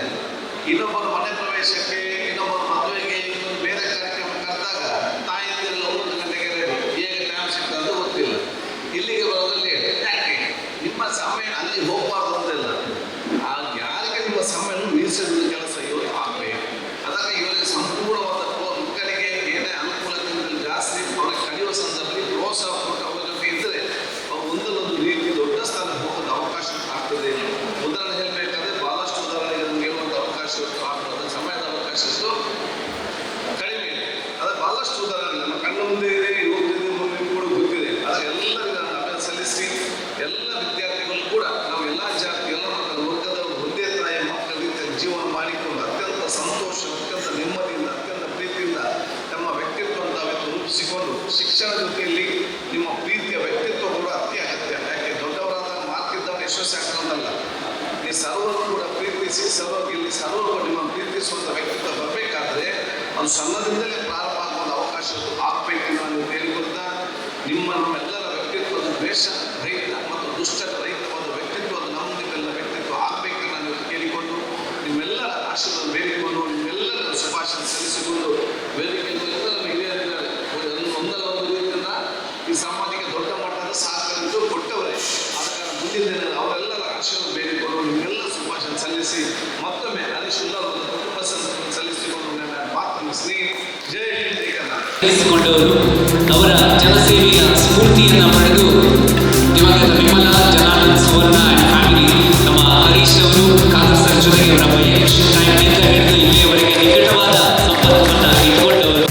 ಇನ್ನೊಬ್ಬರು ಮನೆ ಪ್ರವೇಶಕ್ಕೆ, ಇನ್ನೊಬ್ಬರು ಮದುವೆಗೆ, ಇನ್ನೊಂದು ಬೇರೆ ಕಾರ್ಯಕ್ರಮ ಕರೆದಾಗ ತಾಯಿಯಂದಿರೆಲ್ಲ 9 ಗಂಟೆಗೆ ರೆಡಿ, ಹೇಗೆ ಟೈಮ್ ಸಿಗ್ತದೆ ಗೊತ್ತಿಲ್ಲ. ಇಲ್ಲಿಗೆ ಬರೋದ್ರಲ್ಲಿ ಯಾಕೆ ನಿಮ್ಮ ಸಮಯ ಅಲ್ಲಿ ಹೋಗಬಾರ್ದು ಅಂತಿಲ್ಲ, ಯಾರಿಗೆ ನಿಮ್ಮ ಸಮಯವನ್ನು ಮೀಸಲಿಡುವ ಕೆಲಸ ಇವರು ಆಗಬೇಕು. ಅದಕ್ಕೆ ಇವರಿಗೆ ಸಂಪೂರ್ಣವಾದ ಮಕ್ಕಳಿಗೆ ಏನೇ ಅನುಕೂಲತೆಯಲ್ಲಿ ಜಾಸ್ತಿ ಅವರಿಗೆ ಕಲಿಯುವ ಸಂದರ್ಭದಲ್ಲಿ ಪ್ರೋತ್ಸಾಹ ಕೊಟ್ಟು ಅವರ ಜೊತೆ ಇದ್ದರೆ ಅವರು ಒಂದೊಂದು ರೀತಿ ದೊಡ್ಡ ಸ್ಥಾನಕ್ಕೆ ಹೋಗೋದು ಅವಕಾಶ ಆಗ್ತದೆ. ಉದಾಹರಣೆ ಹೇಳಬೇಕಾದ್ರೆ ಬಹಳಷ್ಟು ಉದಾಹರಣೆಗಳನ್ನು ಹೇಳುವಂಥ ಅವಕಾಶ ಆಗ್ತದೆ. ಸರ್ವರು ಕೂಡ ಪ್ರೀತಿಸಿ ಇಲ್ಲಿ ಸರ್ವರು ನಿಮ್ಮನ್ನು ಪ್ರೀತಿಸುವಂಥ ವ್ಯಕ್ತಿತ್ವ ಬರಬೇಕಾದ್ರೆ ಅದು ಸಣ್ಣದಿಂದಲೇ ಪ್ರಾರಂಭ ಆಗುವ ಅವಕಾಶ ಆಗಬೇಕೆಂದು ನಾನು ಹೇಳಿಕೊಡ್ತಾ ನಮ್ಮೆಲ್ಲರ ವ್ಯಕ್ತಿತ್ವದ ದ್ವೇಷ ರಹಿತ ಮತ್ತು ದುಷ್ಟರ ರಹಿತವಾದ ವ್ಯಕ್ತಿತ್ವದ ನಮ್ಮೆಲ್ಲ ವ್ಯಕ್ತಿತ್ವ ಆಗಬೇಕೆಂದು ನಾನು ಕೇಳಿಕೊಂಡು ನಿಮ್ಮೆಲ್ಲರ ಆಶೀರ್ವಾದ ಬೇಡಿಕೊಂಡು ನಿಮ್ಮೆಲ್ಲರ ಶುಭಾಶಯ ಸಲ್ಲಿಸಿಕೊಂಡು ವೇದಿಕೆಯಲ್ಲಿ ಎಲ್ಲರ ಹಿರಿಯರಿಂದ ಒಂದಲ್ಲ ಒಂದು ರೀತಿಯಿಂದ ಈ ಸಮಾಜಕ್ಕೆ ದೊಡ್ಡ ಮಟ್ಟದ ಸಹಕಾರದ್ದು ಕೊಟ್ಟವರೇ ಆದ ಕಾರಣ ಮುಂದಿನ ದಿನ ಅವರೆಲ್ಲರ ಆಶೀರ್ವಾದ ಬೇಡಿಕೊಂಡು ನಿಮ್ಮೆಲ್ಲ ಶುಭಾಶಯ ಸಲ್ಲಿಸಿ ಮತ್ತೊಮ್ಮೆ ಹರೀಶ್ ಉಲ್ಲಾಲ್ ಕುಟುಂಬ ಸಲ್ಲಿಸಿಕೊಂಡು ನನ್ನ ಮಾತನ್ನು ಸ್ನೇಹಿ ಜೈ ಹಿಂದ್ ಜೈ ಕರ್ನಾಟಕ ಅವರ ಜನಸೇವೆಯ ಸ್ಫೂರ್ತಿಯನ್ನು ಪಡೆದು ದಿವಂಗತ ವಿಮಲಾ ಜನಾರ್ದನ್ ಸುವರ್ಣ ಅಂಡ್ ಫ್ಯಾಮಿಲಿ ನಮ್ಮ ಹರೀಶ್ ಅವರು ಕಾದರ್ ಸರ್ ಜೊತೆಗೆ ಅವರ ಮಹೇಶ್ ಟೈಮ್ನಿಂದ ಹಿಡಿದು ಇಲ್ಲಿಯವರೆಗೆ ನಿಕಟವಾದ ಸಂಪರ್ಕವನ್ನು ಇಟ್ಕೊಂಡವರು.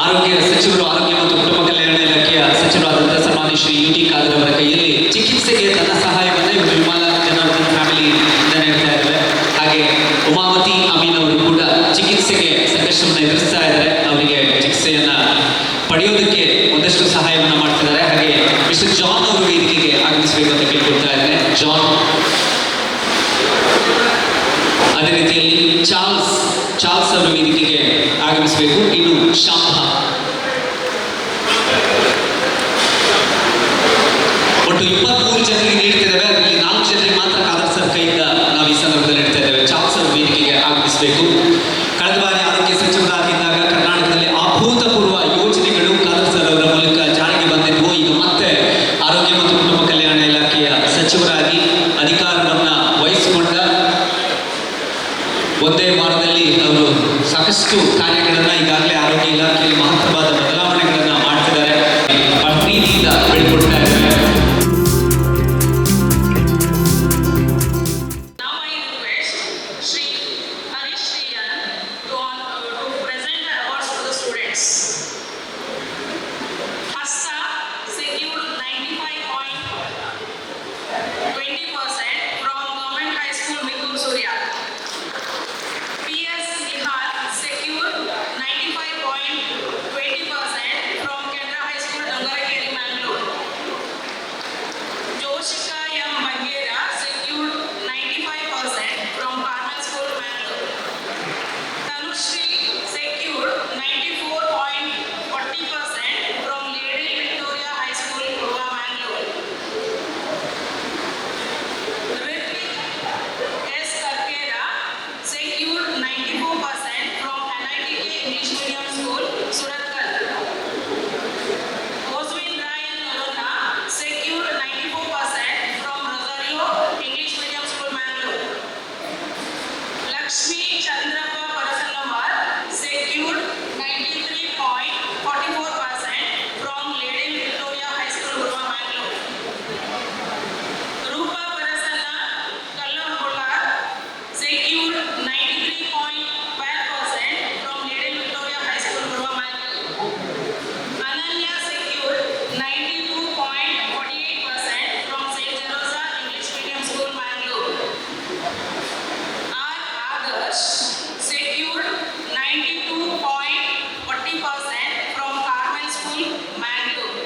ಆರೋಗ್ಯ ಸಚಿವರು ಆರೋಗ್ಯ ಮತ್ತು ಕುಟುಂಬ ಕಲ್ಯಾಣ ಇಲಾಖೆಯ ಸಚಿವರಾದಂತಹ ಸನ್ಮಾನ್ಯ ಶ್ರೀ ಯು ಟಿ ಖಾದರ್ ಅವರ ಕೈಯಲ್ಲಿ ಚಿಕಿತ್ಸೆಗೆ ಧನ ಸಹಾಯವನ್ನು ಇವರು ವಿಮಲಾ ಜನಾರ್ದನ್ ಫ್ಯಾಮಿಲಿ ಇಂದ ನೀಡ್ತಾ ಇದ್ದಾರೆ. ಹಾಗೆ ಉಮಾವತಿ ಅಮೀನ್ ಅವರು ಕೂಡ ಚಿಕಿತ್ಸೆಗೆ ಸಂಕಷ್ಟವನ್ನು ಎದುರಿಸ್ತಾ ಇದ್ದಾರೆ. ಅವರಿಗೆ ಚಿಕಿತ್ಸೆಯನ್ನ ಪಡೆಯೋದಕ್ಕೆ ಒಂದಷ್ಟು ಸಹಾಯವನ್ನು ಮಾಡ್ತಿದ್ದಾರೆ. ಹಾಗೆ ಮಿಸ್ಟರ್ ಜಾನ್ ಅವರು ವೇದಿಕೆಗೆ ಆಗಮಿಸಬೇಕು ಅಂತ ಕೇಳ್ಕೊಳ್ತಾ ಇದ್ದಾರೆ. ಜಾನ್, ಅದೇ ರೀತಿಯಲ್ಲಿ ಚಾರ್ಲ್ಸ್ ಅವರು ವೇದಿಕೆಗೆ ಆಗಮಿಸಬೇಕು. ಇನ್ನು ಶಾಂಭ, ಒಟ್ಟು 23 ಜನರಿಗೆ ನೀಡ್ತಿದ್ದೇವೆ. ಅದರಲ್ಲಿ 4 ಜನರಿಗೆ ಮಾತ್ರ ಖಾದರ್ ಸರ್ ಕೈಯಿಂದ ನಾವು ಈ ಸಂದರ್ಭದಲ್ಲಿ ನೀಡ್ತಾ ಇದ್ದೇವೆ. ಚಾರ್ಲ್ಸ್ ಅವರು ವೇದಿಕೆಗೆ ಆಗಮಿಸಬೇಕು. ಕಳೆದ ಬಾರಿ ಆರೋಗ್ಯ ಸಚಿವರಾಗಿದ್ದಾಗ ಕರ್ನಾಟಕದಲ್ಲಿ ಅಭೂತಪೂರ್ವ ಯೋಜನೆಗಳು ಖಾದರ್ ಸರ್ ಅವರ ಮೂಲಕ ಜಾರಿಗೆ ಬಂದಿದ್ವು. ಈಗ ಮತ್ತೆ ಆರೋಗ್ಯ ಮತ್ತು ಕುಟುಂಬ ಕಲ್ಯಾಣ ಇಲಾಖೆಯ ಸಚಿವರಾಗಿ ಅಧಿಕಾರವನ್ನ ವಹಿಸಿಕೊಂಡ ಒಂದೇ ವಾರದಲ್ಲಿ ಅವರು ಸಾಕಷ್ಟು ಕಾರ್ಯಗಳನ್ನ ಈಗಾಗಲೇ ಆರೋಗ್ಯ ಇಲಾಖೆಯಲ್ಲಿ ಮಹತ್ತರವಾದ ಬದಲಾವಣೆಗಳನ್ನ ಮಾಡ್ತಿದ್ದಾರೆ. ಬಹಳ ಪ್ರೀತಿಯಿಂದ ಬೆಳ್ಕೊಡ್ತಾ ಇದ್ದಾರೆ. Now I request Shri Harish Riyan to present the awards to the students. Hassa secured 95.20% from Government High School Mithun Surya. PS Nihal secured 95.20% from Kendra High School Dangarakeri Mangalore. Joshika M. Bagheera secured 95% from Carmel School Mangalore. Tanushri secured 94.40% from Lady Victoria High School, Goa, Mangalore. Ritvik S. Karkera secured 94% from NITK English Medium School, Surathkal. Oswin Ryan Norona secured 94% from Rosario English Medium School, Mangalore. Lakshmi Chandrappa Parasannamar secured 93.44% from Lady Victoria High School, Goa, Mangalore. Rupa Parasanna Kallampulla secured 93.5% from Lady Victoria High School, Goa, Mangalore. Ananya secured 92.48% from St. Jerosa English Medium School, Mangalore. R. Adarsh secured 92.40% from Carmel School, Mangalore.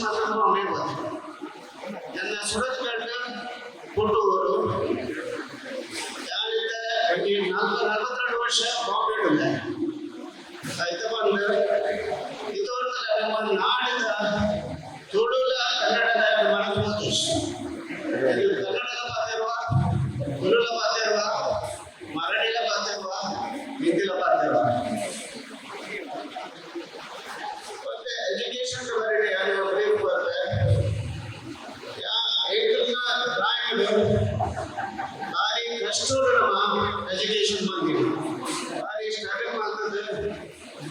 ಮಾತ್ರ ಅವನೇ ಬಂದ ನನ್ನ ಸುರತ್ ಗಂಟ ಕೊಟ್ಟವರು ಯಾರಿದ್ದ 42 ವರ್ಷ ಬಾಂಬೆ ಆಯ್ತು ಬಂದು ಇದೊಂದು ನಮ್ಮ ನಾಡಿದ ತುಳುಲ ಕನ್ನಡದ ಮನಸ್ಸು ಕನ್ನಡದ ಪಾತಿರುವ ತುಳುಲ ಪಾತಿರುವ ಮರಾಠಿಲ ಪಾತಿರುವ ಹಿಂದಿಲ ಪಾತಿರುವ ಮತ್ತೆ ಎಜುಕೇಶನ್ ಬರೀ ಯಾರು ಬೇಕು ಅಂದ್ರೆ ಭಾರಿ ಕಷ್ಟಗಳು ಎಜುಕೇಶನ್ ಬಂದಿದೆ ಭಾರಿ ಸ್ಟ್ರಗಲ್ ಮಾಡ್ತದೆ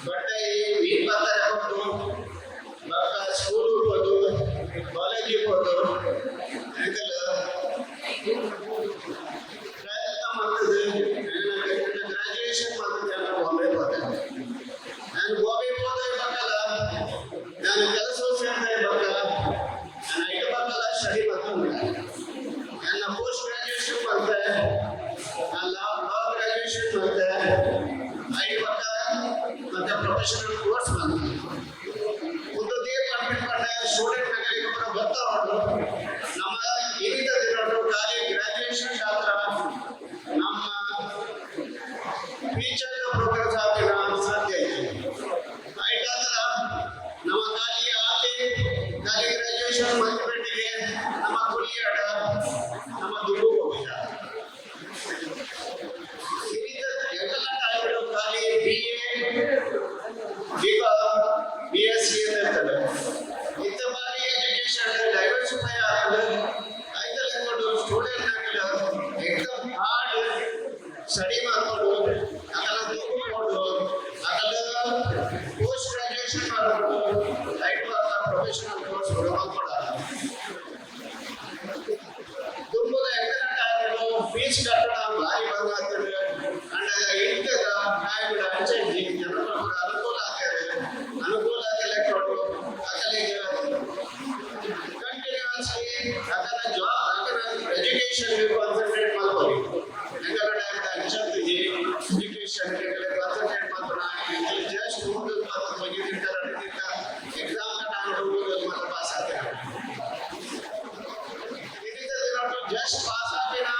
ಬಟ್ಟೆ ಮೀನ್ ಬರ್ತಾರೆ ಕೊಟ್ಟು ಮಕ್ಕ ಸ್ಕೂಲ್ ಹೋಗೋದು ಕಾಲೇಜಿಗೆ ಹೋಗೋದು ಪ್ರಯತ್ನ ಮಾಡ್ತದೆ ಗ್ರಾಜುಯೇಷನ್ ಮಾಡ್ತದೆ ನಾನು ಬಾಂಬೆ ಹೋದೆ ನಾನು ಬಾಂಬೆ ಹೋದೆ ಬೇಕಲ್ಲ ನಾನು ಕೆಲಸ ಸೇರ್ತಾ ಬೇಕಲ್ಲ ನಾನು ಐದು ಬೇಕಲ್ಲ ಸ್ಟಡಿ ಮಾಡ್ಕೊಂಡು ನನ್ನ ಪೋಸ್ಟ್ ಗ್ರಾಜುಯೇಷನ್ ಮಾಡ್ತೆ ಲಾ ಗ್ರಾಜುಯೇಷನ್ ಮಾಡ್ತೆ ಐದು ಬೇಕ ಮತ್ತೆ ಪ್ರೊಫೆಷನಲ್ ಕೋರ್ಸ್ ಮಾಡ್ತೆ ಮುಂದೆ ಕಂಪ್ಲೀಟ್ ಮಾಡಿ ಸ್ಟೂಡೆಂಟ್ ಗಳಿಗೆ ಕೂಡ ಬರ್ತಾ ಉಂಟು ನಮ್ಮ ಹಿರಿದ ದಿನಗಳು ಖಾಲಿ ಗ್ರಾಜುಯೇಷನ್ ಶಾಸ್ತ್ರ ನಮ್ಮ ಫ್ಯೂಚರ್ ಪ್ರೋಗ್ರೆಸ್ ಆಗಿನ ಸಾಧ್ಯ ಐತೆ ಆಯ್ತಾದ್ರ ನಮ್ಮ ಖಾಲಿ ಆಕೆ ಖಾಲಿ ಗ್ರಾಜುಯೇಷನ್ ಮಲ್ಟಿಪೇಟಿಗೆ ನಮ್ಮ ಕುಲಿಯಾಡ ನಮ್ಮ ದುಡ್ಡು ಹೋಗಿಲ್ಲ ಹಿರಿದ ಎಲ್ಲ ಟೈಮ್ಗಳು ಖಾಲಿ BA BCom BSc ಅಂತ ಇರ್ತದೆ ಇಂಥ ಬಾರಿ ಎಜುಕೇಶನ್ ಡೈವರ್ಸಿಫೈ ಆಗ್ತದೆ ಐದಲ್ಲ ಕೊಟ್ಟು ಸ್ಟೂಡೆಂಟ್ ಎಕ್ಸಾಮ್ ಹಾರ್ಡ್ ಸ್ಟಡಿ ಮಾಡ್ಕೊಂಡು ಅದೆಲ್ಲ ತಿಳ್ಕೊಂಡು ಅದೆಲ್ಲ ಪೋಸ್ಟ್ ಗ್ರಾಜುಯೇಷನ್ ಮಾಡ್ಕೊಂಡು ಐದು ಪ್ರೊಫೆಷನಲ್ ಕೋರ್ಸ್ ಮಾಡ್ಕೊಡಲ್ಲ ತುಂಬದ ಟೈಮ್ಗಳು ಫೀಸ್ ಕಟ್ಟಡ ಭಾರಿ ಬಂದಾಗ್ತದೆ ಅಂಡ್ ಇಂಥದ ಟೈಮ್ಗಳು ಅರ್ಜೆಂಟಿ ಜನರು ಕೂಡ ಅನುಕೂಲ ಆಗ್ತದೆ ಅನುಕೂಲ ಆಗಲ್ಲ ಕೊಟ್ಟು ಅಕಲಿಗೆ ಕಂಟಿನ್ಯೂಸ್ಲಿ ಅದನ್ನ ಜಾಬ್ ಅದನ್ನ ಎಜುಕೇಶನ್ ಕಾನ್ಸಂಟ್ರೇಟ್ ಮಾಡ್ಬೋದು ಹೆಂಗರ ಟೈಮ್ ಅನ್ಸಂತಿದೆ ಎಜುಕೇಶನ್ ಕಾನ್ಸಂಟ್ರೇಟ್ ಮಾಡ್ತಾರೆ ಜಸ್ಟ್ ಮುಂದೆ ಬಗ್ಗೆ ಎಕ್ಸಾಮ್ ಟೈಮ್ ಹೋಗೋದು ಮತ್ತೆ ಪಾಸ್ ಆಗ್ತಾರೆ just pass agena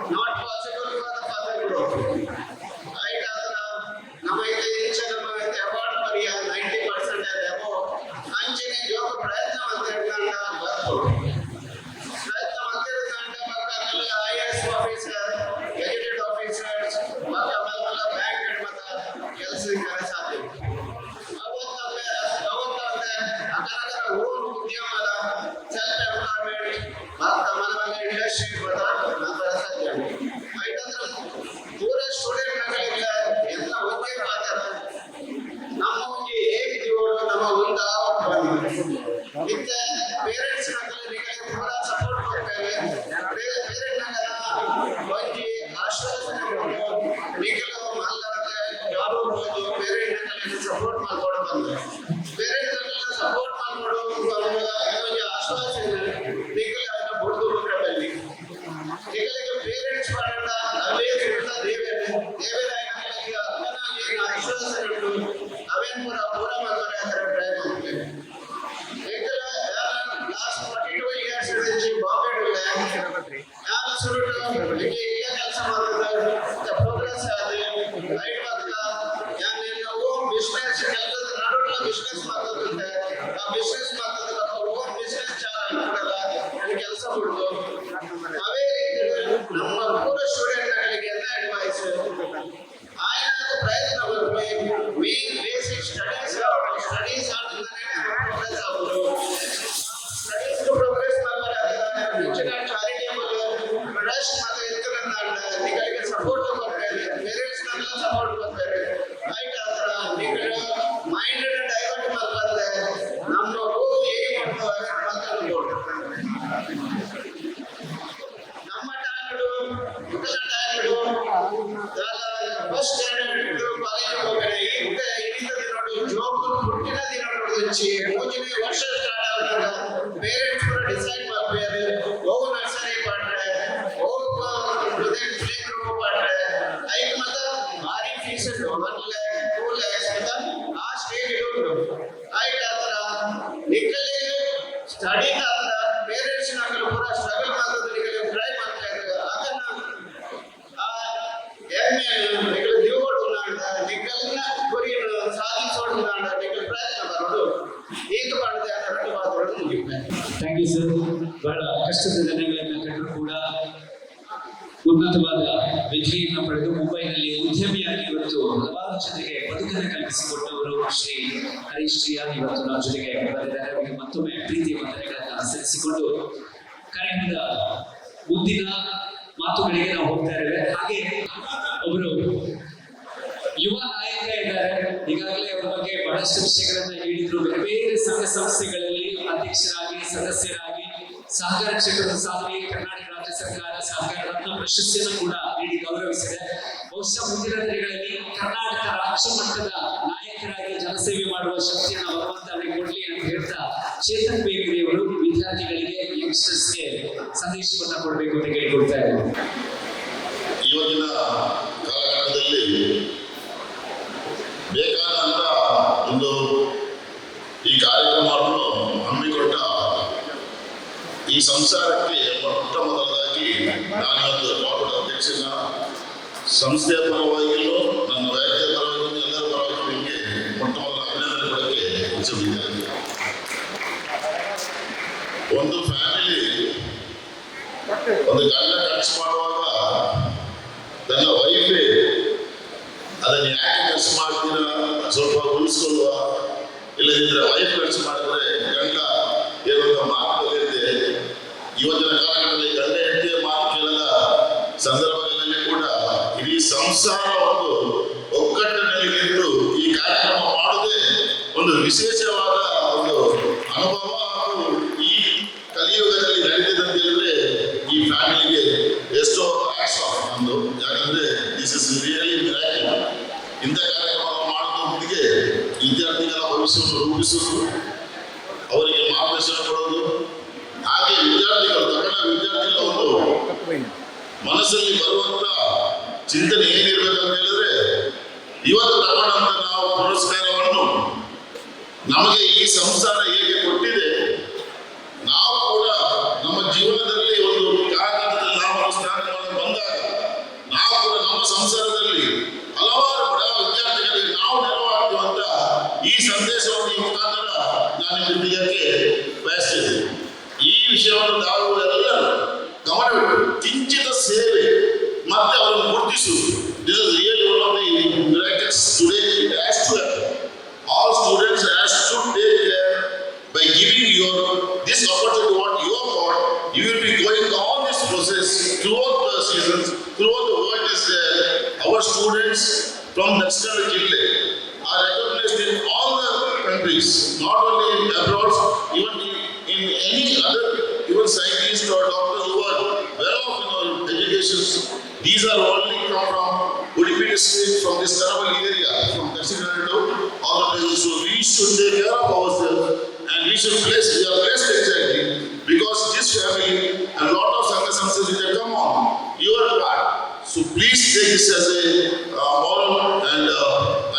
not possible for the pass agro right adra namaite inchana award mariya 90% abo anchene job prayatna mantirtanda barko prayatna mantirtanda bakka IAS officer gazetted officers bakka malala bank mata kelsa kara sadhya ಅವತ್ತಂತೆ ಅಕನಗರ own ಉದ್ಯಮದ self employment ಮತ್ತು ಮನವನ್ನ industry ನಂತರ ಸಾಧ್ಯ ಆಯ್ತಂದ್ರೆ ಪೂರ student ನಗಳಿಲ್ಲ ಎಲ್ಲ ಒಂದೇ ಮಾತಾಡ ನಮ್ಮ ಒಂದು ಹೇಗಿದ್ದೀವೋ ನಮ್ಮ ಒಂದು ಇಂಥ ಪೇರೆಂಟ್ಸ್ ನಗಲಿಗೆ ಪೂರ ಸಪೋರ್ಟ್ ಕೊಡ್ತೇವೆ ಪೇರೆಂಟ್ ನಗರ ಒಂದು ಆಶ್ವಾಸನೆ ನಿಖಿಲ ಮಲ್ಲರಕ್ಕೆ ಜಾಬ್ ಹೋಗೋದು ಪೇರೆಂಟ್ ನಗಲಿಗೆ ಸಪೋರ್ಟ್ ಮಾಡ್ಕೊಂಡು ಬಂದ್ರೆ ಪೇರೆಂಟ್ ನಗಲಿಗೆ ಸಪೋರ್ಟ್ ಮಾಡ್ಕೊಂಡು ಒಂದು ಆಶ್ವಾಸನೆ ನಿಖಿಲ ಅದನ್ನ ಬುಡ್ದು ಬಗ್ರಲ್ಲಿ ನಿಖಲಿಗೆ ಪೇರೆಂಟ್ಸ್ ಮಾಡೋಣ ಅವೇ ದೇವರಾಯ ನಗಲಿಗೆ ಅದನ್ನ ಆಶ್ವಾಸನೆ ಉಂಟು ಅವೇನು ಪೂರ ಮಾಡ್ತಾರೆ ಅದರ ಟ್ರೈ ಮಾಡ್ತೇವೆ ಲಾಸ್ಟ್ 42 years నుంచి ಬಾಂಬೆ ನಾನು ಸುರುಟು ಇಲ್ಲಿ ಕೆಲಸ ಮಾಡಿದ್ರೆ ಪ್ರೋಗ್ರೆಸ್ ಆದ್ರೆ ರೈಟ್ ಮಾಡ್ತಾ ನಾನು ಓನ್ ಬಿಸ್ನೆಸ್ ಕೆಲಸದ ನಡುವೆ ಬಿಸ್ನೆಸ್ ಮಾಡ್ತಿದ್ದೆ ಆ ಬಿಸ್ನೆಸ್ ಮಾಡ್ತಿದ್ದೆ ಓನ್ ಬಿಸ್ನೆಸ್ ಚಾಲಲ್ಲ ಕೆಲಸ ಬಿಡ್ತು ಅವೇ ನಮ್ಮ ಪೂರ ಸ್ಟೂಡೆಂಟ್ಗಳಿಗೆ ಎಲ್ಲ ಅಡ್ವೈಸ್ ಆಯ್ನ ಪ್ರಯತ್ನ ಬೇಸಿಕ್ ಸ್ಟಡೀಸ್ ಪ್ರೋಗ್ರೆಸ್ ಆಗೋದು ಸ್ಟಡೀಸ್ ಪ್ರೋಗ್ರೆಸ್ ಮಾಡ್ತಾರೆ ಹೆಚ್ಚಿನ ಚಾರಿಟೇಬಲ್ ಟ್ರಸ್ಟ್ ಮತ್ತು ಇರ್ತಕ್ಕಂಥ ನಿಗಳಿಗೆ ಸಪೋರ್ಟ್ ಕೊಡ್ತಾರೆ ಪೇರೆಂಟ್ಸ್ ನೆಲ್ಲ ಸಪೋರ್ಟ್ ಕೊಡ್ತಾರೆ ರೈಟ್ ಆತರ ನಿಗಳ ಮೈಂಡ್ ಡೈವರ್ಟ್ ಮಾಡ್ತಾರೆ ನಮ್ಮ ಹೇಗೆ ಮಾಡ್ತಾರೆ ನಮ್ಮ ಟಾರ್ಗೆಟ್ ಮಕ್ಕಳ ಟಾರ್ಗೆಟ್ ಫಸ್ಟ್ ಸ್ಟ್ಯಾಂಡರ್ಡ್ ಕಾಲೇಜ್ ಹೋಗ್ತಾರೆ ಇಂಥ ದಿನ ಜೋಬ್ ಹುಟ್ಟಿನ ದಿನ వచ్చి ಮೂಜನೇ ವರ್ಷ ಸ್ಟಾರ್ಟ್ ಆಗುವಾಗ ಪೇರೆಂಟ್ಸ್ ಕೂಡ ಡಿಸೈಡ್ ಮಾಡ್ತಾರೆ ಹೋಗು ನರ್ಸರಿ ಮಾಡ್ರೆ ಹೋಗು ಪ್ಲೇ ಗ್ರೂಪ್ ಮಾಡ್ರೆ ಐಕ್ ಮತ್ತ ಭಾರಿ ಫೀಸ್ ಉಂಟು 1 lakh 2 lakhs ಮತ್ತ ಆ ಸ್ಟೇಜ್ ಉಂಟು ಆಯ್ತು ಆತರ ನಿಕ್ಕಲಿಗೆ ಸ್ಟಡಿ ಆದ ಪೇರೆಂಟ್ಸ್ ನಾಗಲು ಪೂರ ಸ್ಟ್ರಗಲ್ ಮಾಡೋದಕ್ಕೆ ಟ್ರೈ ಮಾಡ್ತಾ ಇದ್ದಾರೆ ಅದನ್ನ ನಿಗಲ ಜೀವಗಳು ನಾಡ ನಿಗಲನ ಗುರಿಯನ್ನು ಸಾಧಿಸೋಣ ನಾಡ ನಿಗಲ ಪ್ರಯತ್ನ ಬರೋದು ಈಗ ಮಾಡಿದ ಎರಡು ಮಾತುಗಳನ್ನು ಮುಗಿಯುತ್ತೇನೆ. Thank you sir. ಬಹಳ ಕಷ್ಟದ ದಿನಗಳನ್ನು ಕಂಡರೂ ಕೂಡ ಉನ್ನತವಾದ ವಿದ್ಯೆಯನ್ನು ಪಡೆದು ಮುಂಬೈನಲ್ಲಿ ಉದ್ಯಮಿಯಾಗಿ ಇವತ್ತು ಹಲವಾರು ಜನರಿಗೆ ಬದುಕನ್ನು ಕಲ್ಪಿಸಿಕೊಟ್ಟವರು ಶ್ರೀ ಹರೀಶ್ ಶ್ರೀಯಾನ್ ಇವತ್ತು ನಮ್ಮ ಜೊತೆಗೆ ಬಂದಿದ್ದಾರೆ. ಅವರಿಗೆ ಮತ್ತೊಮ್ಮೆ ಪ್ರೀತಿಯ ವಂದನೆಗಳನ್ನು ಸಲ್ಲಿಸಿಕೊಂಡು ಕಾರ್ಯಕ್ರಮದ ಮುಂದಿನ ಮಾತುಗಳಿಗೆ ನಾವು ಹೋಗ್ತಾ ಇದ್ದೇವೆ. ಹಾಗೆ ಒಬ್ಬರು ಯುವ ನಾಯಕ ಇದ್ದಾರೆ. ಈಗಾಗಲೇ ಅವರ ಬಗ್ಗೆ ಬಹಳಷ್ಟು ವಿಷಯಗಳನ್ನ ಹೇಳಿದ್ರು. ಬೇರೆ ಬೇರೆ ಸಂಘ ಸಂಸ್ಥೆಗಳಲ್ಲಿ ಅಧ್ಯಕ್ಷರಾಗಿ ಸದಸ್ಯರಾಗಿ ಸಹಕಾರ ಕ್ಷೇತ್ರದ ಸಾಧನೆಗೆ ಕರ್ನಾಟಕ ರಾಜ್ಯ ಸರ್ಕಾರ ಸಹಕಾರ ರತ್ನ ಪ್ರಶಸ್ತಿಯನ್ನು ಕೂಡ ನೀಡಿ ಗೌರವಿಸಿದೆ. ಬಹುಶಃ ಮುಂದಿನ ದಿನಗಳಲ್ಲಿ ಕರ್ನಾಟಕ ರಾಜ್ಯ ಮಟ್ಟದ ನಾಯಕರಾಗಿ ಜನಸೇವೆ ಮಾಡುವ ಶಕ್ತಿಯನ್ನು ಭಗವಂತ ಅವರಿಗೆ ಕೊಡ್ಲಿ ಅಂತ ಹೇಳ್ತಾ ಚೇತನ್ ಬೇಗರೆ ಅವರು ವಿದ್ಯಾರ್ಥಿಗಳಿಗೆ ಯಂಗ್ಸ್ಟರ್ಸ್ಗೆ ಸಂದೇಶವನ್ನ ಕೊಡಬೇಕು ಅಂತ ಕೇಳಿಕೊಳ್ತಾ ಇದ್ದಾರೆ. ಇವಾಗಿನ ಕಾಲಘಟ್ಟದಲ್ಲಿ ಬೇಕಾದಂತ ಒಂದು ಈ ಕಾರ್ಯಕ್ರಮವನ್ನು ಹಮ್ಮಿಕೊಂಡ ಈ ಸಂಸಾರಕ್ಕೆ ಮೊಟ್ಟ ಮೊದಲಾಗಿ ನಾನಿವತ್ತು ಬೋರ್ಡ್ ಅಧ್ಯಕ್ಷನ ಸಂಸ್ಥೆಯ ಪರವಾಗಿಯೂ ನನ್ನ ವೈಯಕ್ತಿಕ ಪರವಾಗಿಯೂ ಎಲ್ಲರ ಪರವಾಗಿ ನಿಮಗೆ ಮೊಟ್ಟ ಮೊದಲ ಅಭಿನಂದನೆ ಕೊಡಕ್ಕೆ ಇಚ್ಛಿಸಿದ್ದೇನೆ. ಒಂದು ಫ್ಯಾಮಿಲಿ ಒಂದು ಗಂಡ ಖರ್ಚು ಮಾಡುವಾಗ ತನ್ನ ವೈಫೇ ಅದನ್ನು ಯಾಕೆ ಖರ್ಚು ಮಾಡ್ತೀರಾ ಸ್ವಲ್ಪ ಉಳಿಸ್ಕೊಳ್ಳುವ, ಇಲ್ಲದಿದ್ರೆ ವೈಫ್ ಖರ್ಚು ಮಾಡಿದ್ರೆ ಗಂಡ ಏನೊಂದು ಮಾತು ಬಂದಿದೆ. ಇವತ್ತಿನ ಕಾಲಘಟ್ಟದಲ್ಲಿ ಗಂಡ ಹೆಂಡತಿಯ ಮಾತು ಕೇಳದ ಸಂದರ್ಭಗಳಲ್ಲಿ ಕೂಡ ಇಡೀ ಸಂಸಾರ ಒಂದು ಒಗ್ಗಟ್ಟಿನಲ್ಲಿ ನಿಂತು ಈ ಕಾರ್ಯಕ್ರಮ ಮಾಡೋದೇ ಒಂದು ವಿಶೇಷವಾದ ಒಂದು ಅನುಭವ ಹಾಗೂ ಈ ಕಲಿಯುಗದಲ್ಲಿ ನಡೆದಿದೆ ಅಂತ ಹೇಳಿದ್ರೆ ಈ ಫ್ಯಾಮಿಲಿಗೆ ಎಷ್ಟೋ ಹ್ಯಾಟ್ಸ್ ಆಫ್ ನಮ್ದು. ಯಾಕಂದ್ರೆ ದಿಸ್ ಇಸ್ ರಿಯಲಿ ಮಿರಾಕಲ್. ಇಂಥ ಕಾರ್ಯಕ್ರಮ ಮಾಡೋದೊಂದಿಗೆ ವಿದ್ಯಾರ್ಥಿಗಳ ಭವಿಷ್ಯವನ್ನು ರೂಪಿಸುವುದು, ಅವರಿಗೆ ಮಾರ್ಗದರ್ಶನ ಕೊಡೋದು, ಹಾಗೆ ವಿದ್ಯಾರ್ಥಿಗಳ ಒಂದು ಮನಸ್ಸಲ್ಲಿ ಬರುವಂತ ಚಿಂತನೆ ಏನಿರ್ಬೇಕಂತ ಹೇಳಿದ್ರೆ ಇವತ್ತು ತಗೊಂಡಂತ ನಾವು ಪುರಸ್ಕಾರವನ್ನು ನಮಗೆ ಈ ಸಂಸಾರ ಹೇಗೆ ಕೊಟ್ಟಿದೆ, ನಾವು ಕೂಡ ನಮ್ಮ ಜೀವನದಲ್ಲಿ ಒಂದು ಕಾಲಘಟ್ಟದಲ್ಲಿ ನಾವು ಸ್ಥಾನವನ್ನು ಬಂದಾಗ ನಾವು ಕೂಡ ನಮ್ಮ ಸಂಸಾರದಲ್ಲಿ ಹಲವಾರು ಬಡ ವಿದ್ಯಾರ್ಥಿಗಳಿಗೆ ನಾವು ನೆರವಾಗ್ತೀವಂತ ಈ ಸಂದೇಶವನ್ನು ಈ ಮುಖಾಂತರ ನಾನು ತಿಳಿಯಕ್ಕೆ ಬಯಸ್ತೇನೆ. ಈ ವಿಷಯವನ್ನು ನಾವು ಎಲ್ಲರೂ ಗಮನವಿಟ್ಟು ಕಿಂಚಿತ ಸೇವೆ ಮತ್ತೆ ಅವರನ್ನು ಗುರುತಿಸುವುದು. This is really one of the miracles today. It has to happen. All students has to take care by giving this opportunity what you have got. You will be going on this process throughout the seasons, throughout the world is there. Our students from National Jille are recognized in all the countries, not only in abroad, even in any other, even scientists or doctors who are well off in our educations. These are only come from Udupi district, from this Karavali area, from Dakshinadu, all the places. So we should take care of ourselves and we should place, we are blessed exactly because this family and lot of Sangha Samsthas will come on your part. So please take this as a moral and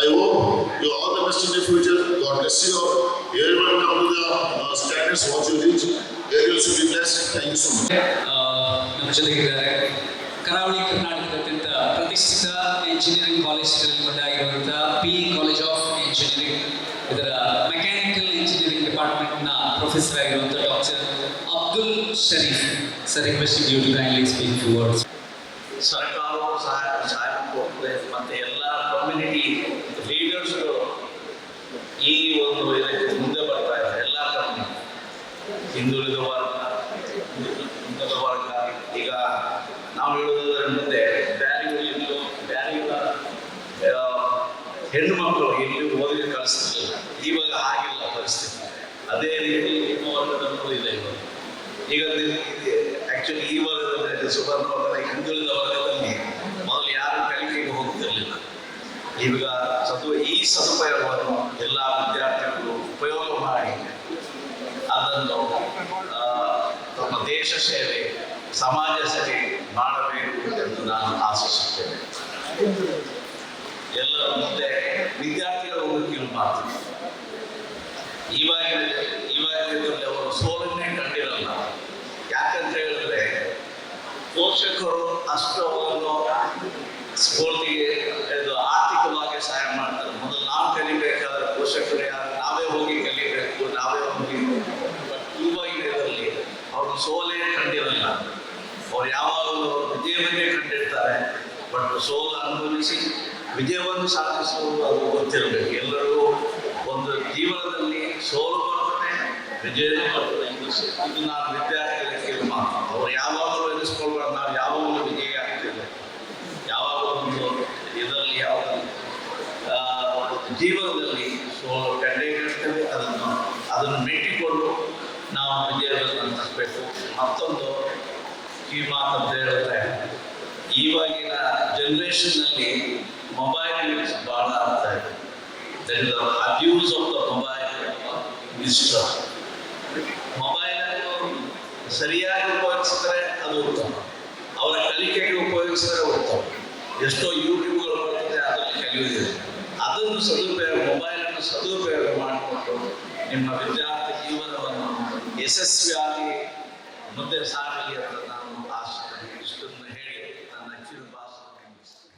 I hope you all the best in the future. God bless you all. Everyone come to the standards what you reach. Everyone should be blessed. Thank you so much. ನಮ್ಮ ಜೊತೆಗಿದ್ದಾರೆ ಕರಾವಳಿ ಕರ್ನಾಟಕದ ಅತ್ಯಂತ ಪ್ರತಿಷ್ಠಿತ engineering ಕಾಲೇಜ್ಗಳಲ್ಲಿ ಒಂದಾಗಿರುವಂತಹ PE college of engineering, ಇದರ mechanical engineering ಡಿಪಾರ್ಟ್ಮೆಂಟ್ನ ಪ್ರೊಫೆಸರ್ ಆಗಿರುವಂತಹ doctor Abdul Sharif sir. Request you to kindly speak few words. ಸರ್ಕಾರವು ಸಹಾಯ ಕೊಡ್ತದೆ ಮತ್ತು ಎಲ್ಲ ಕಮ್ಯುನಿಟಿ ಲೀಡರ್ಸ್ಗಳು ಈ ಒಂದು ಇದಕ್ಕೆ ಮುಂದೆ ಬರ್ತಾ ಇದ್ದಾರೆ. ಎಲ್ಲ ಕಮ್ಯುನಿಟಿ ಹಿಂದುಳಿದ ವರ್ಗ ಈಗ ನಾವು ಹೇಳೋದ್ರ ಮುಂದೆ ಬ್ಯಾರಿಗಳ ಹೆಣ್ಣು ಮಕ್ಕಳು ಎಲ್ಲಿ ಓದಿಗೆ ಕಳಿಸ್ತಿರ್ಲಿಲ್ಲ. ಇವಾಗ ಹಾಗಿಲ್ಲ ಪರಿಸ್ಥಿತಿ. ಅದೇ ರೀತಿ ನಿಮ್ಮ ವರ್ಗದಲ್ಲೂ ಇದೆ ಈಗ ಆಕ್ಚುಲಿ ಈ ವರ್ಗದಲ್ಲಿ ಸುವರ್ಣ ವರ್ಗದ ಹಿಂದುಳಿದ ವರ್ಗದಲ್ಲಿ ಮೊದಲು ಯಾರು ಕಲಿಕೆಗೆ ಹೋಗ್ತಿರ್ಲಿಲ್ಲ. ಈಗ ಈ ಸದುಪಯೋಗವನ್ನು ಎಲ್ಲ ವಿದ್ಯಾರ್ಥಿಗಳು ಉಪಯೋಗ ಮಾಡಿ ಅದನ್ನು ತಮ್ಮ ದೇಶ ಸೇವೆ ಸಮಾಜ ಸೇವೆ ಮಾಡಬೇಕು ಎಂದು ನಾನು ಆಶಿಸುತ್ತೇನೆ. ಎಲ್ಲರ ಮುಂದೆ ವಿದ್ಯಾರ್ಥಿಗಳ ಒಂದು ಕಿರು ಮಾತು, ಇವಾಗಿನಲ್ಲಿ ಅವರು ಸೋಲನ್ನೇ ಕಂಡಿರಲ್ಲ. ಯಾಕಂತ ಹೇಳಿದ್ರೆ ಪೋಷಕರು ಅಷ್ಟು ಅವರನ್ನು ಸ್ಫೂರ್ತಿಗೆ ಇದು ಆರ್ಥಿಕವಾಗಿ ಸಹಾಯ ಮಾಡ್ತಾರೆ. ಮೊದಲು ನಾವು ಕಲಿಬೇಕಾದ್ರೆ ಪೋಷಕರು ಯಾರು ನಾವೇ ಹೋಗಿ ಕಲಿಬೇಕು, ನಾವೇ ಹೋಗಿ. ಬಟ್ ಇವಾಗಿನ ಇದರಲ್ಲಿ ಅವರು ಸೋಲೇ ಕಂಡಿರಲ್ಲ. ಅವ್ರು ಯಾವಾಗಲೂ ವಿಜಯವನ್ನೇ ಕಂಡಿರ್ತಾರೆ. ಬಟ್ ಸೋಲು ಅನುಭವಿಸಿ ವಿಜಯವನ್ನು ಸಾಧಿಸುವುದು ಅದು ಗೊತ್ತಿರಬೇಕು. ಎಲ್ಲರಿಗೂ ಒಂದು ಜೀವನದಲ್ಲಿ ಸೋಲು ಬರ್ತದೆ, ವಿಜಯನೂ ಬರ್ತದೆ. ಇದು ನಾನು ವಿದ್ಯಾರ್ಥಿಗಳಿಗೆ ಮಾತು. ಅವ್ರು ಯಾವಾಗಲೂ ಎನಿಸ್ಕೊಳ್ಬಾರ್ದು ನಾವು ಯಾವಾಗಲೂ ವಿಜಯ ಆಗ್ತಿದೆ. ಯಾವಾಗಲೂ ಒಂದು ಇದರಲ್ಲಿ ಯಾವುದಾದ್ರು ಜೀವನದಲ್ಲಿ ಸೋಲು ಕಂಡೇ ಇರ್ತದೆ. ಅದನ್ನು ಮೆಟ್ಟಿಕೊಂಡು ನಾವು ವಿಜಯವನ್ನು ತರಬೇಕು. ಮತ್ತೊಂದು ಈ ಮಾತಂತ ಹೇಳಿದ್ರೆ ಇವಾಗಿನ ಜನ್ರೇಷನ್ನಲ್ಲಿ ಮೊಬೈಲ್ ಯೂಸ್ ಭಾಳ ಆಗ್ತಾ ಇದೆ. That is abuse of the mobile destroy. ಮೊಬೈಲನ್ನು ಸರಿಯಾಗಿ ಉಪಯೋಗಿಸಿದ್ರೆ ಅದು ಉತ್ತಮ, ಅವರ ಕಲಿಕೆಗೆ ಉಪಯೋಗಿಸಿದ್ರೆ ಉತ್ತಮ. ಎಷ್ಟೋ ಯೂಟ್ಯೂಬ್ಗಳು ಬರ್ತದೆ, ಅದರಲ್ಲಿ ಕಲಿಯುವುದಿಲ್ಲ. ಅದನ್ನು ಮೊಬೈಲನ್ನು ಸದುಪಯೋಗ ಮಾಡಿಕೊಂಡು ನಿಮ್ಮ ವಿದ್ಯಾರ್ಥಿ ಜೀವನವನ್ನು ಯಶಸ್ವಿಯಾಗಿ ಮುಂದೆ ಸಾಗಲಿ ಅಂತ ನಾನು ಆಶೆ ಇಷ್ಟನ್ನು ಹೇಳಿ ನನ್ನ ಕಿರು ಭಾಷಣ ಮುಗಿಸ್ತೇನೆ.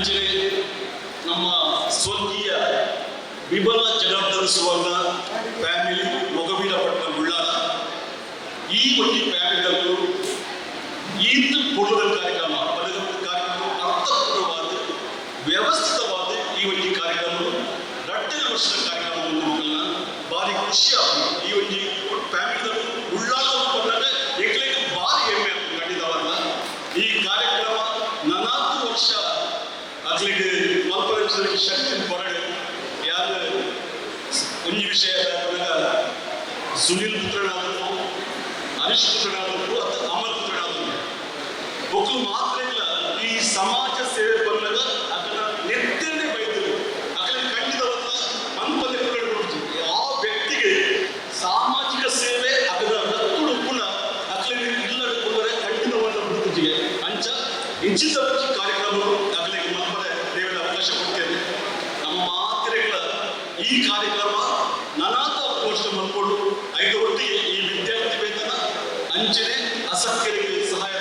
ಅಂಚನೆ ನಮ್ಮ ಸ್ವರ್ಗೀಯ ವಿಮಲ ಜನಾರ್ದನ ಸುವರ್ಣ ಫ್ಯಾಮಿಲಿ ಮೊಗವೀರಪಟ್ಟಣ ಉಳ್ಳಾಲ ಈ ಒಂದು ಫ್ಯಾಮಿಲಿಗಳು ಈತ ಕೊಡುವ ಕಾರ್ಯಕ್ರಮ ಅರ್ಥಪೂರ್ಣವಾದ ವ್ಯವಸ್ಥಿತವಾದ ಈ ಒಂದು ಕಾರ್ಯಕ್ರಮ ರಟ್ಟಿನ ವರ್ಷದ ಕಾರ್ಯಕ್ರಮ ಒಂದು ಮಕ್ಕಳನ್ನ ಭಾರಿ ಖುಷಿ ಆಗ್ತದೆ. ಈ ಒಂದು ಫ್ಯಾಮಿಲಿಗಳು ಉಳ್ಳಾಲವನ್ನು ಬಂದಾಗ ಏಕಲೇಕ ಭಾರಿ ಹೆಮ್ಮೆ ಆಗ್ತದೆ ಖಂಡಿತವಾದ. ಈ ಕಾರ್ಯಕ್ರಮ 40 ವರ್ಷ ಆಗ್ಲಿಕ್ಕೆ ಮಲ್ಪರಿಸಲಿಕ್ಕೆ ಶಕ್ತಿ ಹೊರಗೆ ಯಾರು ಒಂದು ವಿಷಯ ಸುನಿಲ್ ಪುತ್ರನಾದರೂ ಹರೀಶ್ ಪುತ್ರನಾದರೂ ಅಥವಾ ಅಮರ್ ಪುತ್ರನಾದರೂ ಒಕ್ಕಲು ಮಾತ್ರ ಇಲ್ಲ ಈ ಸಮಾಜ ಸೇವೆ ಬಂದಾಗ ಅದನ್ನ ನೆತ್ತನೆ ಬೈದರು ಅದರಲ್ಲಿ ಖಂಡಿತವಾದ ಮನ್ಪದೆ ಕೊಡ್ತೀವಿ ಆ ವ್ಯಕ್ತಿಗೆ ಸಾಮಾಜಿಕ ಸೇವೆ ಅದರ ರತ್ತುಡು ಗುಣ ಅದರಲ್ಲಿ ಇಲ್ಲದ ಕೊಡುವರೆ ಖಂಡಿತವಾದ ಬದುಕಿಗೆ ಅಂಚ ನಿಶ್ಚಿತ ಕಾರ್ಯಕ್ರಮಗಳು ಅದರಲ್ಲಿ ಮನ್ಪದೆ ದೇವರ ಅವಕಾಶ ಕೊಡ್ತೇವೆ. ನಮ್ಮ ಮಾತ್ರೆಗಳ ಈ ಕಾರ್ಯಕ್ರಮ 40 ವರ್ಷ ಬಂದ್ಕೊಂಡು 5 ಒಟ್ಟಿಗೆ ಈ ವಿದ್ಯಾರ್ಥಿ ವೇತನ ಅಂಚನೆ ಅಸಕ್ತರಿಗೆ ಸಹಾಯ